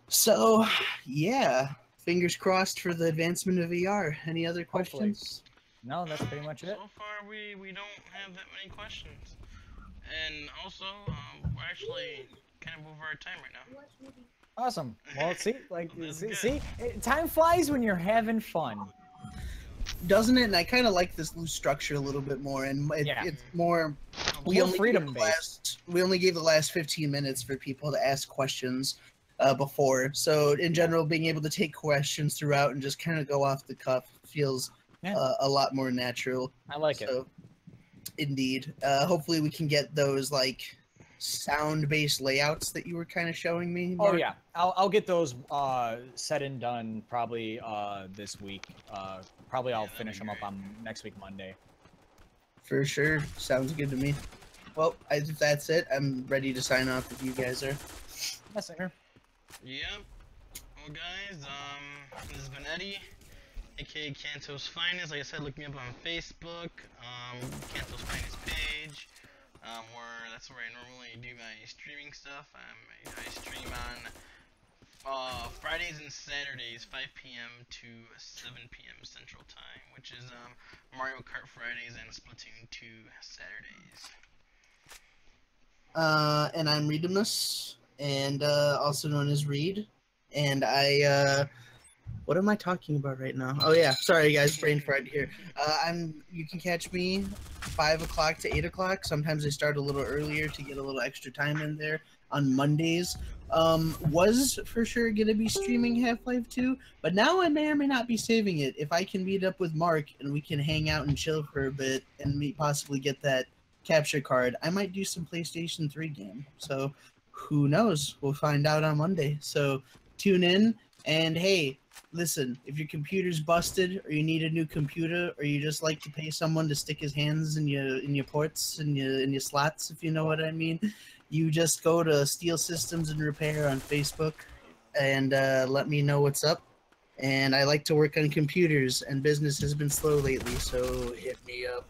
So, yeah, fingers crossed for the advancement of VR. Any other questions? No, that's pretty much it. So far, we don't have that many questions. And also, we're actually kind of over our time right now. Awesome. Well, see, time flies when you're having fun. Doesn't it? And I kind of like this loose structure a little bit more, and it's more. We only gave the last 15 minutes for people to ask questions before. So in general, being able to take questions throughout and just kind of go off the cuff feels a lot more natural. I like it. Indeed. Hopefully we can get those like sound-based layouts that you were kind of showing me, Mark. Oh yeah, I'll get those said and done probably this week. Probably I'll finish them up on next week Monday. For sure, sounds good to me. Well, if that's it, I'm ready to sign off if you guys are. Yes, sir. Yep. Well, guys, this has been Eddie, aka Kanto's Finest. Like I said, look me up on Facebook, Kanto's Finest page. That's where I normally do my streaming stuff. I stream on Fridays and Saturdays, 5 p.m. to 7 p.m. Central Time, which is Mario Kart Fridays and Splatoon 2 Saturdays. And I'm Reedimus, and also known as Reed, and I what am I talking about right now? Oh yeah, sorry guys, brain fried here. You can catch me 5 o'clock to 8 o'clock. Sometimes I start a little earlier to get a little extra time in there on Mondays. Was for sure gonna be streaming Half-Life 2, but now I may or may not be saving it. If I can meet up with Mark and we can hang out and chill for a bit and possibly get that capture card, I might do some PlayStation 3 game. So who knows? We'll find out on Monday. So tune in, and hey, listen, if your computer's busted or you need a new computer, or you just like to pay someone to stick his hands in your ports and in your slots, if you know what I mean, you just go to Steel Systems and Repair on Facebook and let me know what's up. And I like to work on computers, and business has been slow lately, so hit me up.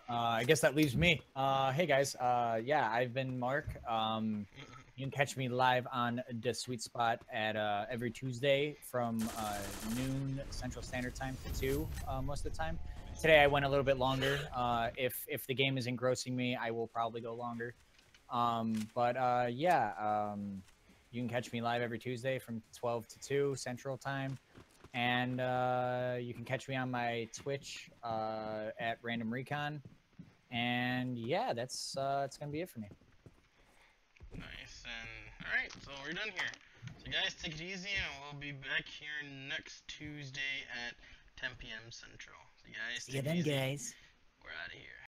I guess that leaves me. Hey guys, yeah, I've been Mark. You can catch me live on the Sweet Spot at every Tuesday from noon Central Standard Time to 2 most of the time. Today I went a little bit longer. If the game is engrossing me, I will probably go longer. Yeah, you can catch me live every Tuesday from 12 to 2 Central Time. And you can catch me on my Twitch at Random Recon. And yeah, that's gonna be it for me. Nice. And alright, so we're done here. So guys, take it easy, and we'll be back here next Tuesday at 10 p.m. Central. So guys, see you then, guys. We're out of here.